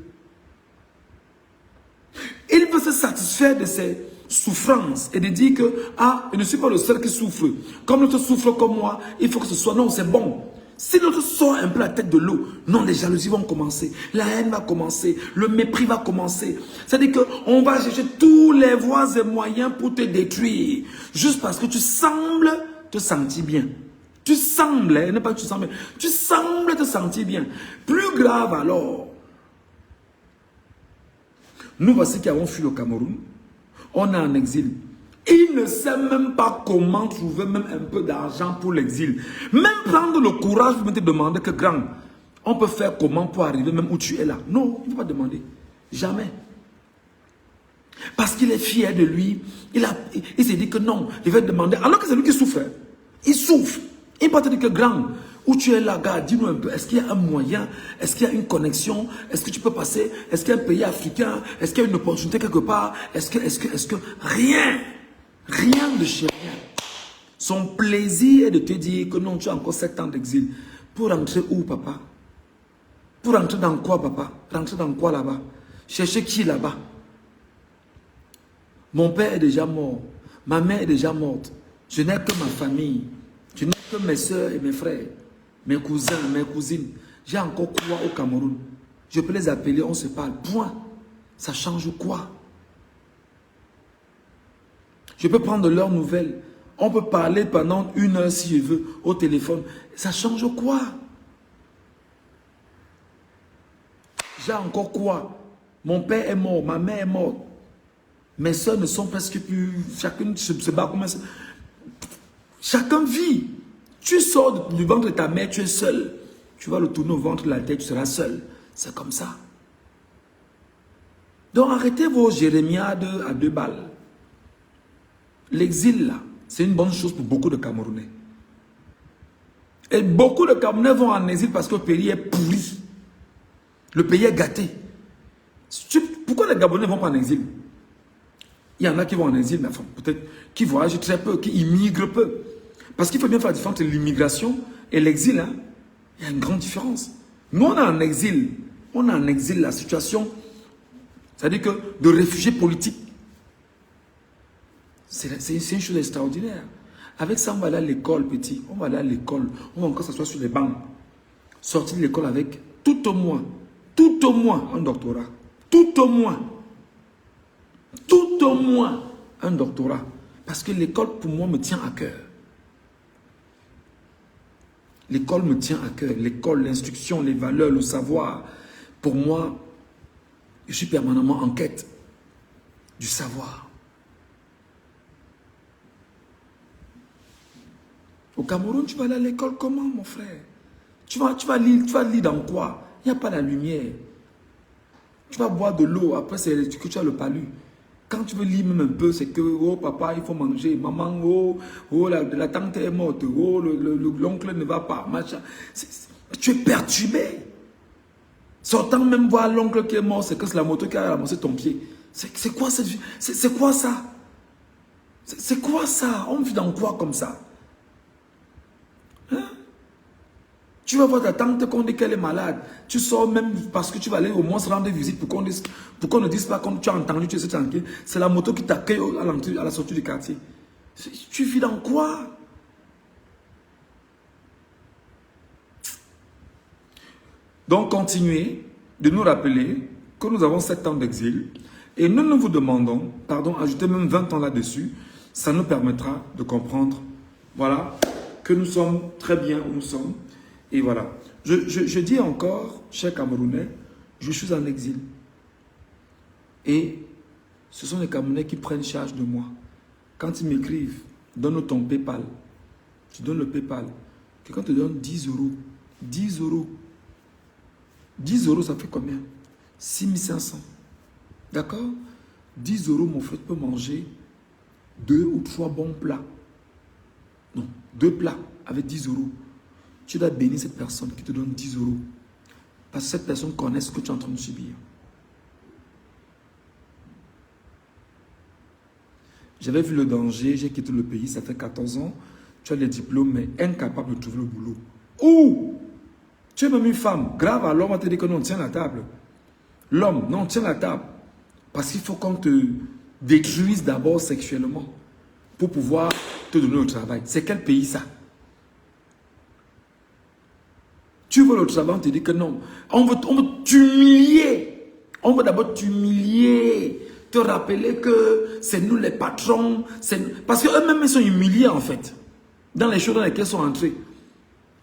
Il veut se satisfaire de ses souffrances et de dire que, ah, je ne suis pas le seul qui souffre. Comme l'autre souffre comme moi, il faut que ce soit, non, c'est bon. Si l'autre sort un peu la tête de l'eau, non, les jalousies vont commencer, la haine va commencer, le mépris va commencer. C'est-à-dire qu'on va chercher tous les voies et moyens pour te détruire. Juste parce que tu sembles te sentir bien. Tu sembles, hein, n'est pas que tu sembles bien, tu sembles te sentir bien. Plus grave alors, nous voici qui avons fui le Cameroun, on est en exil. Il ne sait même pas comment trouver même un peu d'argent pour l'exil. Même prendre le courage pour me demander que grand, on peut faire comment pour arriver même où tu es là. Non, il ne faut pas demander. Jamais. Parce qu'il est fier de lui. Il s'est dit que non, il va demander. Alors que c'est lui qui souffre. Il souffre. Il peut te dire que grand, où tu es là, gars, dis-nous un peu, est-ce qu'il y a un moyen? Est-ce qu'il y a une connexion? Est-ce que tu peux passer? Est-ce qu'il y a un pays africain? Est-ce qu'il y a une opportunité quelque part? Est-ce que... Rien. Rien de chez rien. Son plaisir est de te dire que non, tu as encore 7 ans d'exil. Pour rentrer où, papa? Pour rentrer dans quoi, papa? Rentrer dans quoi là-bas? Chercher qui là-bas? Mon père est déjà mort. Ma mère est déjà morte. Je n'ai que ma famille. Je n'ai que mes soeurs et mes frères. Mes cousins, mes cousines. J'ai encore quoi au Cameroun? Je peux les appeler, on se parle. Point. Ça change quoi? Je peux prendre leurs nouvelles. On peut parler pendant 1 heure si je veux au téléphone. Ça change quoi? J'ai encore quoi? Mon père est mort, ma mère est morte. Mes soeurs ne sont presque plus... Chacune se bat comme ça. Chacun vit. Tu sors du ventre de ta mère, tu es seul. Tu vas le tourner au ventre de la tête, tu seras seul. C'est comme ça. Donc arrêtez vos jérémiades à 2 balles. L'exil, là, c'est une bonne chose pour beaucoup de Camerounais. Et beaucoup de Camerounais vont en exil parce que le pays est pourri. Le pays est gâté. Pourquoi les Gabonais ne vont pas en exil? Il y en a qui vont en exil, mais enfin, peut-être qui voyagent très peu, qui immigrent peu. Parce qu'il faut bien faire la différence entre l'immigration et l'exil. Hein. Il y a une grande différence. Nous, on est en exil. On est en exil, la situation, c'est-à-dire que de réfugiés politiques. C'est une chose extraordinaire. Avec ça, on va aller à l'école, petit. On va aller à l'école. On va encore s'asseoir sur les bancs. Sortir de l'école avec tout au moins un doctorat. Tout au moins un doctorat. Parce que l'école, pour moi, me tient à cœur. L'école me tient à cœur. L'école, l'instruction, les valeurs, le savoir. Pour moi, je suis permanemment en quête du savoir. Au Cameroun, tu vas aller à l'école comment, mon frère? Tu vas lire dans quoi? Il n'y a pas la lumière. Tu vas boire de l'eau, après c'est que tu as le palu. Quand tu veux lire même un peu, c'est que, oh papa, il faut manger. Maman, la tante est morte. Oh, l'oncle ne va pas. Machin. Tu es perturbé. Sortant même voir l'oncle qui est mort, c'est que c'est la moto qui a ramassé ton pied. C'est quoi cette vie? C'est quoi ça? C'est quoi ça? On vit dans quoi comme ça? Hein? Tu vas voir ta tante qu'on dit qu'elle est malade. Tu sors même parce que tu vas aller au moins se rendre visite pour qu'on ne dise pas comme tu as entendu, tu es tranquille. C'est la moto qui t'accueille à la sortie du quartier. Tu vis dans quoi? Donc continuez de nous rappeler que nous avons 7 ans d'exil et nous vous demandons, pardon, ajoutez même 20 ans là-dessus, ça nous permettra de comprendre, voilà, que nous sommes très bien où nous sommes. Et voilà. Je dis encore, chers Camerounais, je suis en exil. Et ce sont les Camerounais qui prennent charge de moi. Quand ils m'écrivent, donne ton PayPal. Tu donnes le PayPal. Quelqu'un te donne 10 euros. 10 euros. 10 euros, ça fait combien? 6500. D'accord? 10 euros, mon frère, tu peux manger 2 ou 3 bons plats. Non, 2 plats avec 10 euros. Tu dois bénir cette personne qui te donne 10 euros. Parce que cette personne connaît ce que tu es en train de subir. J'avais vu le danger, j'ai quitté le pays, ça fait 14 ans. Tu as les diplômes, mais incapable de trouver le boulot. Ou tu es même une femme. Grave, alors on va te dire que non, tiens la table. L'homme, non, tiens la table. Parce qu'il faut qu'on te détruise d'abord sexuellement pour pouvoir te donner le travail. C'est quel pays ça? Tu veux le travail, on te dit que non. On veut t'humilier. On veut d'abord t'humilier. Te rappeler que c'est nous les patrons. Parce qu'eux-mêmes, ils sont humiliés en fait. Dans les choses dans lesquelles ils sont entrés.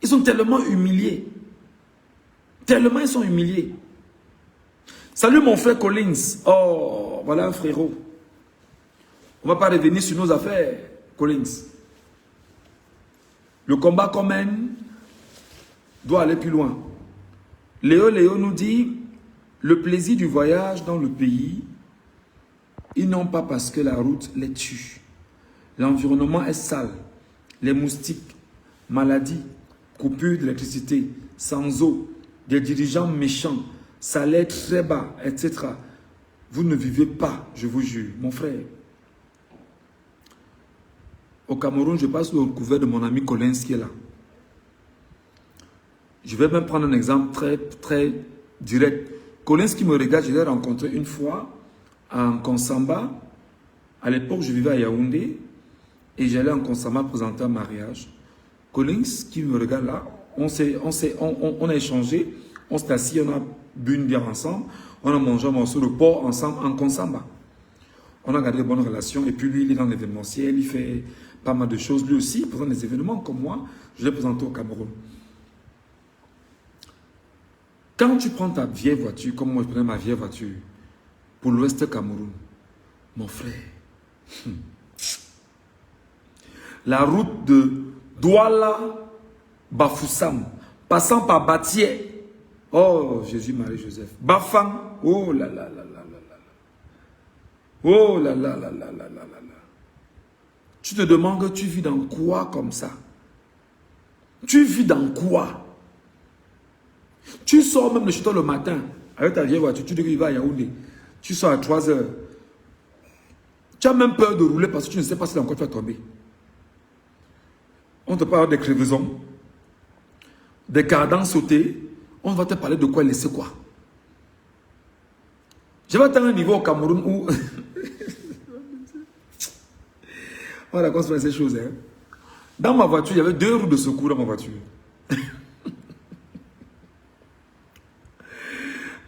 Ils sont tellement humiliés. Tellement ils sont humiliés. Salut mon frère Collins. Oh, voilà un frérot. On ne va pas revenir sur nos affaires, Collins. Le combat qu'on mène doit aller plus loin. Léo nous dit, le plaisir du voyage dans le pays, ils n'ont pas parce que la route les tue. L'environnement est sale. Les moustiques, maladies, coupure d'électricité, sans eau, des dirigeants méchants, salaire très bas, etc. Vous ne vivez pas, je vous jure, mon frère. Au Cameroun, je passe le couvert de mon ami Collins qui est là. Je vais même prendre un exemple très direct. Collins qui me regarde, je l'ai rencontré une fois en Konsamba. À l'époque, je vivais à Yaoundé et j'allais en Konsamba présenter un mariage. Collins qui me regarde là, on a échangé, on s'est assis, on a bu une bière ensemble, on a mangé un morceau de porc ensemble en Konsamba. On a gardé de bonnes relations et puis lui, il est dans l'événementiel, il fait pas mal de choses. Lui aussi, il présente des événements comme moi, je l'ai présenté au Cameroun. Quand tu prends ta vieille voiture, comme moi je prenais ma vieille voiture, pour l'Ouest Cameroun, mon frère, la route de Douala-Bafoussam, passant par Batié, oh Jésus, Marie, Joseph, Bafang, oh là là là là là là, oh là là là là là là là. Tu te demandes que tu vis dans quoi comme ça? Tu vis dans quoi? Tu sors même de chez toi le matin avec ta vieille voiture, tu dis qu'il va à Yaoundé. Tu sors à 3 heures. Tu as même peur de rouler parce que tu ne sais pas si dans quoi tu vas tomber. On te parle des crevaisons, des cardans sautés. On va te parler de quoi laisser quoi. Je vais atteindre un niveau au Cameroun où... on a construit ces choses. Hein. Dans ma voiture, il y avait 2 roues de secours dans ma voiture.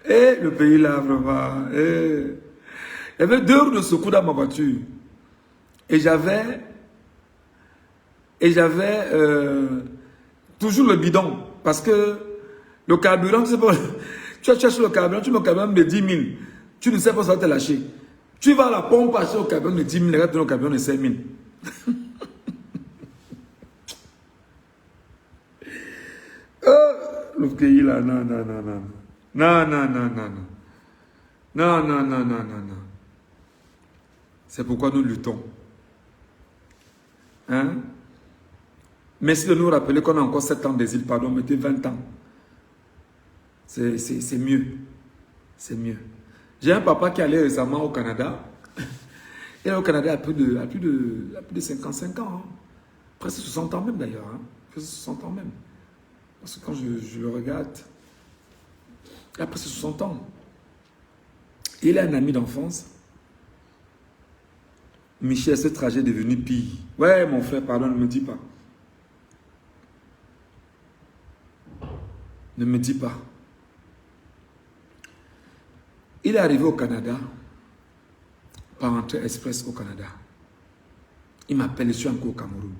Et le pays là, vraiment. Il y avait 2 roues de secours dans ma voiture. Et j'avais toujours le bidon. Parce que le carburant, tu sais pas, tu cherches le carburant, tu mets le carburant de 10 000. Tu ne sais pas si ça va te lâcher. Tu vas à la pompe acheter le carburant de 10 000, regarde le carburant de 5 000. Le pays là, non. Non. C'est pourquoi nous luttons. Hein? Merci de nous rappeler qu'on a encore 7 ans d'exil, pardon, mettez 20 ans. C'est mieux. C'est mieux. J'ai un papa qui allait récemment au Canada. Il est au Canada à plus de 55 ans. Hein. Presque 60 ans même d'ailleurs. Hein. Presque 60 ans même. Parce que quand je le regarde, il a presque 60 ans. Il a un ami d'enfance. Michel, ce trajet est devenu pire. Ouais, mon frère, pardon, ne me dis pas. Ne me dis pas. Il est arrivé au Canada, par entrée express au Canada. Il m'appelle, je suis encore au Cameroun.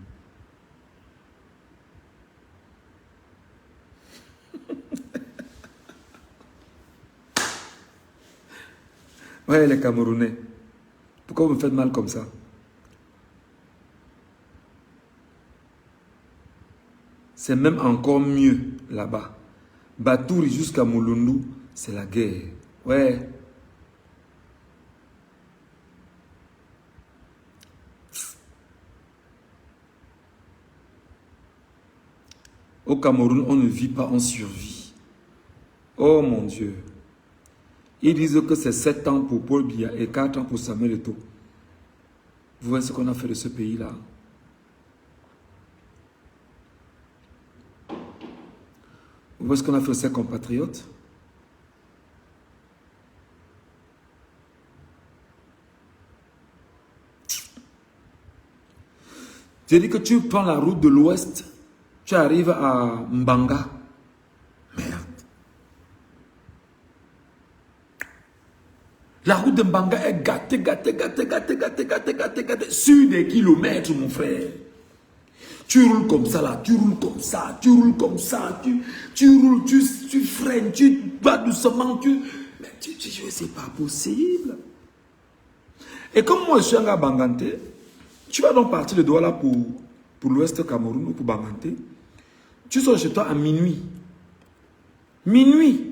Ouais, les Camerounais. Pourquoi vous me faites mal comme ça? C'est même encore mieux là-bas. Batouri jusqu'à Moulundu, c'est la guerre. Ouais. Au Cameroun, on ne vit pas, on survit. Oh mon Dieu. Ils disent que c'est 7 ans pour Paul Biya et 4 ans pour Samuel Eto'o. Vous voyez ce qu'on a fait de ce pays-là? Vous voyez ce qu'on a fait de ses compatriotes? J'ai dit que tu prends la route de l'ouest, tu arrives à Mbanga. Merde. La route de Mbanga est gâtée, sur des kilomètres, mon frère. Tu roules comme ça, là, tu roules comme ça, tu roules comme ça, tu roules, tu freines, tu vas doucement, mais c'est pas possible. Et comme moi, je suis un gars Banganté, tu vas donc partir de Douala pour l'ouest Cameroun ou pour Banganté. Tu sors chez toi à minuit. Minuit.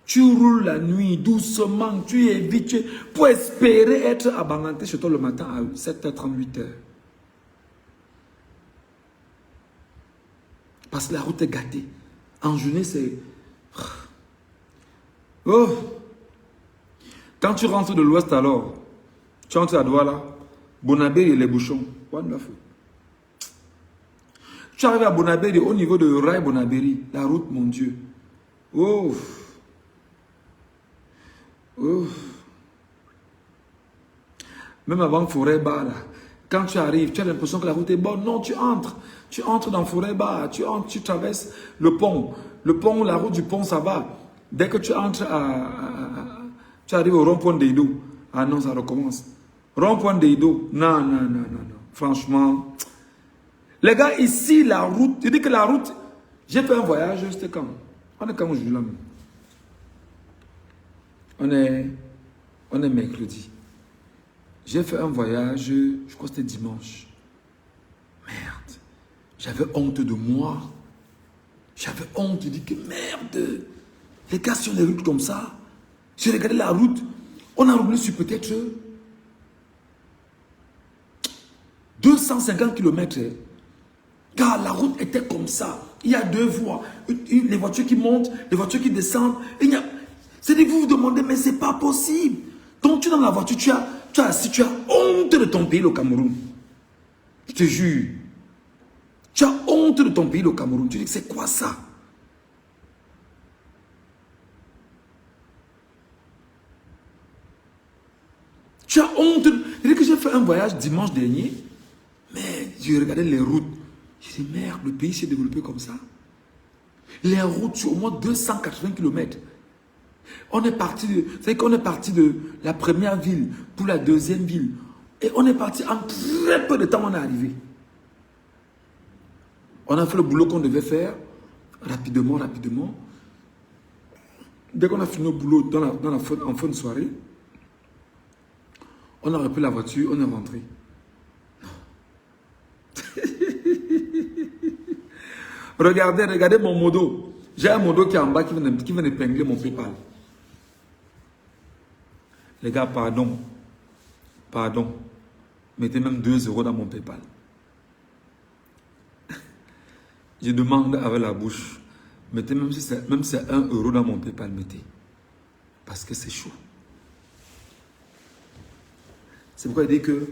Tu roules la nuit doucement, tu évites, pour espérer être à Banganté chez toi le matin à 7h30, 8h. Parce que la route est gâtée. En journée, c'est... Oh! Quand tu rentres de l'ouest alors, tu entres à Douala, Bonabéry et les bouchons. Wonderful. Tu arrives à Bonabéry, au niveau de Rai Bonabéry, la route, mon Dieu. Oh! Oh! Même avant Forêt-Bas, là, quand tu arrives, tu as l'impression que la route est bonne. Non, tu entres dans Forêt-Bas, tu traverses le pont. Le pont, la route du pont, ça va. Dès que tu entres tu arrives au rond-point d'Eido. Ah non, ça recommence. Rond-point d'Eido. Non. Franchement. Les gars, ici, la route, je dis que la route, j'ai fait un voyage, c'était quand? On est quand aujourd'hui là? On est mercredi. J'ai fait un voyage, je crois que c'était dimanche. Merde. J'avais honte de moi. J'avais honte, je dis que merde. Les gars sur les routes comme ça. J'ai regardé la route. On a roulé sur peut-être 250 km. Car la route était comme ça. Il y a 2 voies. Les voitures qui montent, les voitures qui descendent. C'est-à-dire que vous vous demandez, mais c'est pas possible. Donc tu es dans la voiture, tu as honte de ton pays, le Cameroun. Je te jure. Tu as honte de ton pays, le Cameroun. Tu dis, c'est quoi ça? Tu as honte. Je dis que j'ai fait un voyage dimanche dernier, mais j'ai regardé les routes. Je dis, merde, le pays s'est développé comme ça. Les routes sur au moins 280 km. On est parti de la première ville pour la deuxième ville. Et on est parti en très peu de temps, on est arrivé. On a fait le boulot qu'on devait faire rapidement. Dès qu'on a fini le boulot en fin de soirée, on a repris la voiture, on est rentré. Regardez mon modo. J'ai un modo qui est en bas qui vient d'épingler mon PayPal. Les gars, pardon. Mettez même 2 € dans mon PayPal. Je demande avec la bouche. Mettez même si c'est 1 € dans mon PayPal, mettez. Parce que c'est chaud. C'est pourquoi il dit que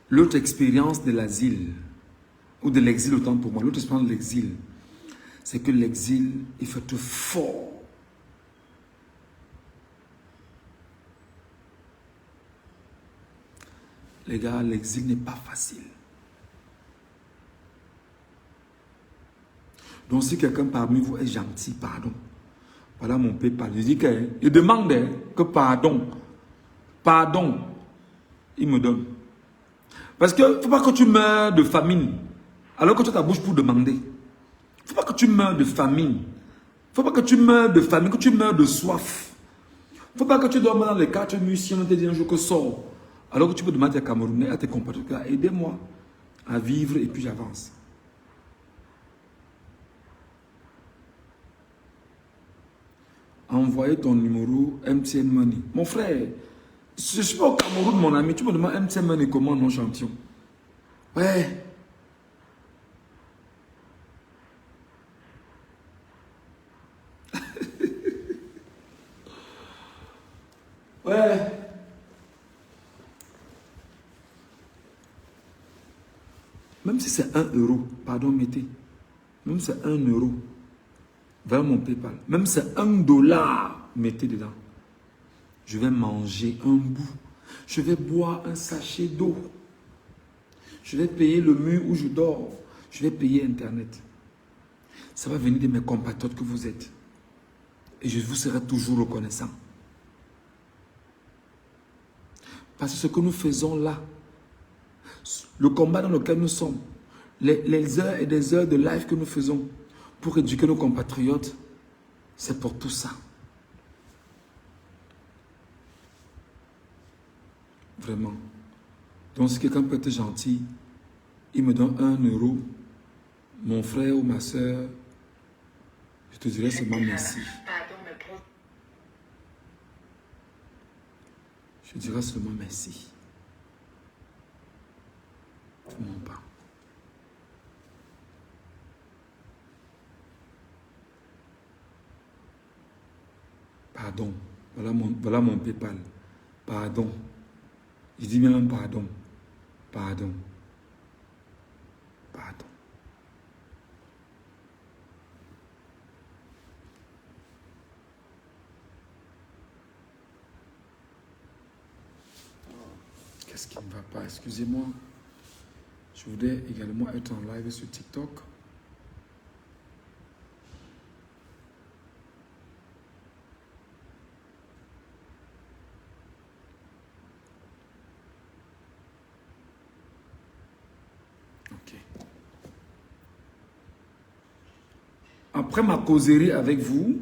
l'autre expérience de l'asile, ou de l'exil autant pour moi, l'autre expérience de l'exil, c'est que l'exil, il faut être fort. Les gars, l'exil n'est pas facile. Donc si quelqu'un parmi vous est gentil, pardon. Voilà mon PayPal. Je dis qu'il demande que pardon. Pardon. Il me donne. Parce qu'il ne faut pas que tu meurs de famine. Alors que tu as ta bouche pour demander. Il ne faut pas que tu meurs de famine. Il ne faut pas que tu meurs de famine, que tu meurs de soif. Il ne faut pas que tu dormes dans les 4 nuits si on te dit un jour que sors. Alors que tu peux demander à tes Camerounais, à tes compatriotes, aidez-moi à vivre et puis j'avance. Envoyez ton numéro MTN Money. Mon frère, je ne suis pas au Cameroun, mon ami. Tu me demandes MTN Money comment, non, champion? Ouais. Ouais. Même si c'est 1 euro, pardon, mettez. Même si c'est 1 euro, vers mon PayPal. Même si c'est 1 dollar, mettez dedans. Je vais manger un bout. Je vais boire un sachet d'eau. Je vais payer le mur où je dors. Je vais payer Internet. Ça va venir de mes compatriotes que vous êtes. Et je vous serai toujours reconnaissant. Parce que ce que nous faisons là, le combat dans lequel nous sommes, les heures et des heures de live que nous faisons pour éduquer nos compatriotes, c'est pour tout ça. Vraiment. Donc si quelqu'un peut être gentil, il me donne 1 euro, mon frère ou ma soeur, je te dirai seulement merci. Je dirai seulement merci. Tout le monde pas. Pardon. Voilà mon PayPal. Pardon. Je dis même pardon. Pardon. Pardon. Qu'est-ce qui ne va pas? Excusez-moi. Je voudrais également être en live sur TikTok. Ok. Après ma causerie avec vous,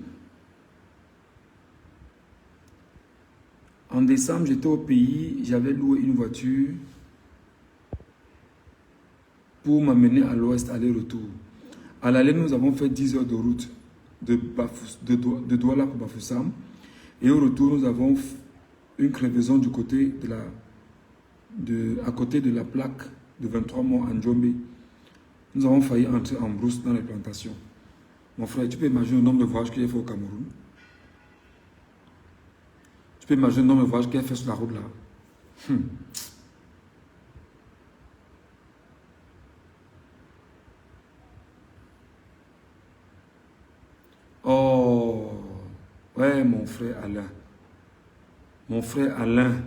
en décembre, j'étais au pays, j'avais loué une voiture pour m'amener à l'ouest, aller-retour. À l'aller, nous avons fait 10 heures de route de Douala pour Bafoussam. Et au retour, nous avons une crevaison du côté à côté de la plaque de 23 mois en Djombe. Nous avons failli entrer en brousse dans les plantations. Mon frère, tu peux imaginer le nombre de voyages qu'il a fait au Cameroun? Tu peux imaginer le nombre de voyages qu'il a fait sur la route là? Oh, ouais, mon frère Alain. Mon frère Alain.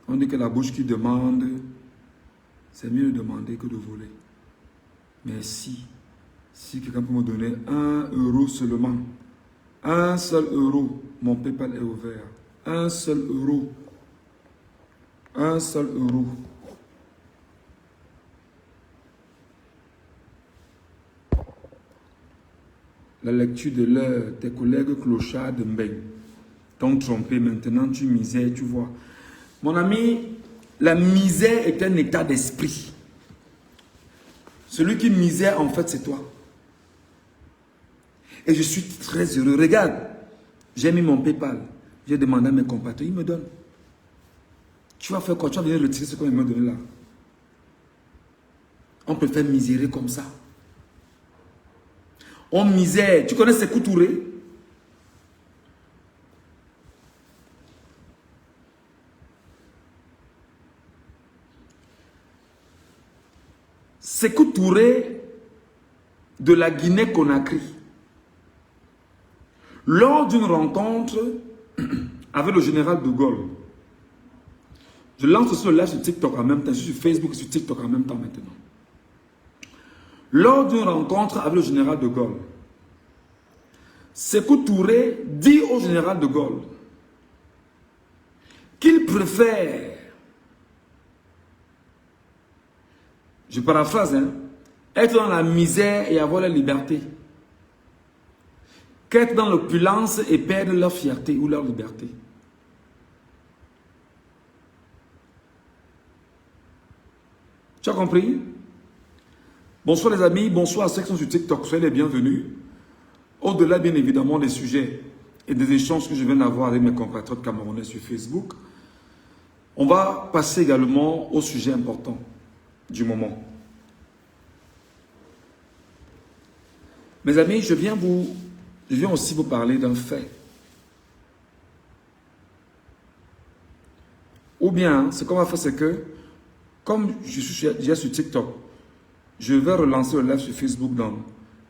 On dit que la bouche qui demande, c'est mieux de demander que de voler. Mais si quelqu'un peut me donner 1 euro seulement, 1 seul euro, mon PayPal est ouvert. 1 seul euro. 1 seul euro. La lecture de l'heure, tes collègues clochards de Mbeng t'ont trompé. Maintenant, tu misères, tu vois. Mon ami, la misère est un état d'esprit. Celui qui misère, en fait, c'est toi. Et je suis très heureux. Regarde, j'ai mis mon PayPal. J'ai demandé à mes compatriotes, ils me donnent. Tu vas faire quoi? Tu vas venir retirer ce qu'on m'a donné là. On peut faire misérer comme ça. On misère. Tu connais Sékou Touré? Sékou Touré de la Guinée-Conakry. Lors d'une rencontre avec le général de Gaulle, je lance aussi le live sur TikTok en même temps, je suis sur Facebook et sur TikTok en même temps maintenant. Lors d'une rencontre avec le général de Gaulle, Sékou Touré dit au général de Gaulle qu'il préfère, je paraphrase, être dans la misère et avoir la liberté, qu'être dans l'opulence et perdre leur fierté ou leur liberté. Tu as compris? Bonsoir les amis, bonsoir à ceux qui sont sur TikTok, soyez les bienvenus. Au-delà bien évidemment des sujets et des échanges que je viens d'avoir avec mes compatriotes camerounais sur Facebook, on va passer également au sujet important du moment. Mes amis, je viens aussi vous parler d'un fait. Ou bien, ce qu'on va faire, c'est que, comme je suis déjà sur TikTok, je vais relancer le live sur Facebook dans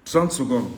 30 secondes.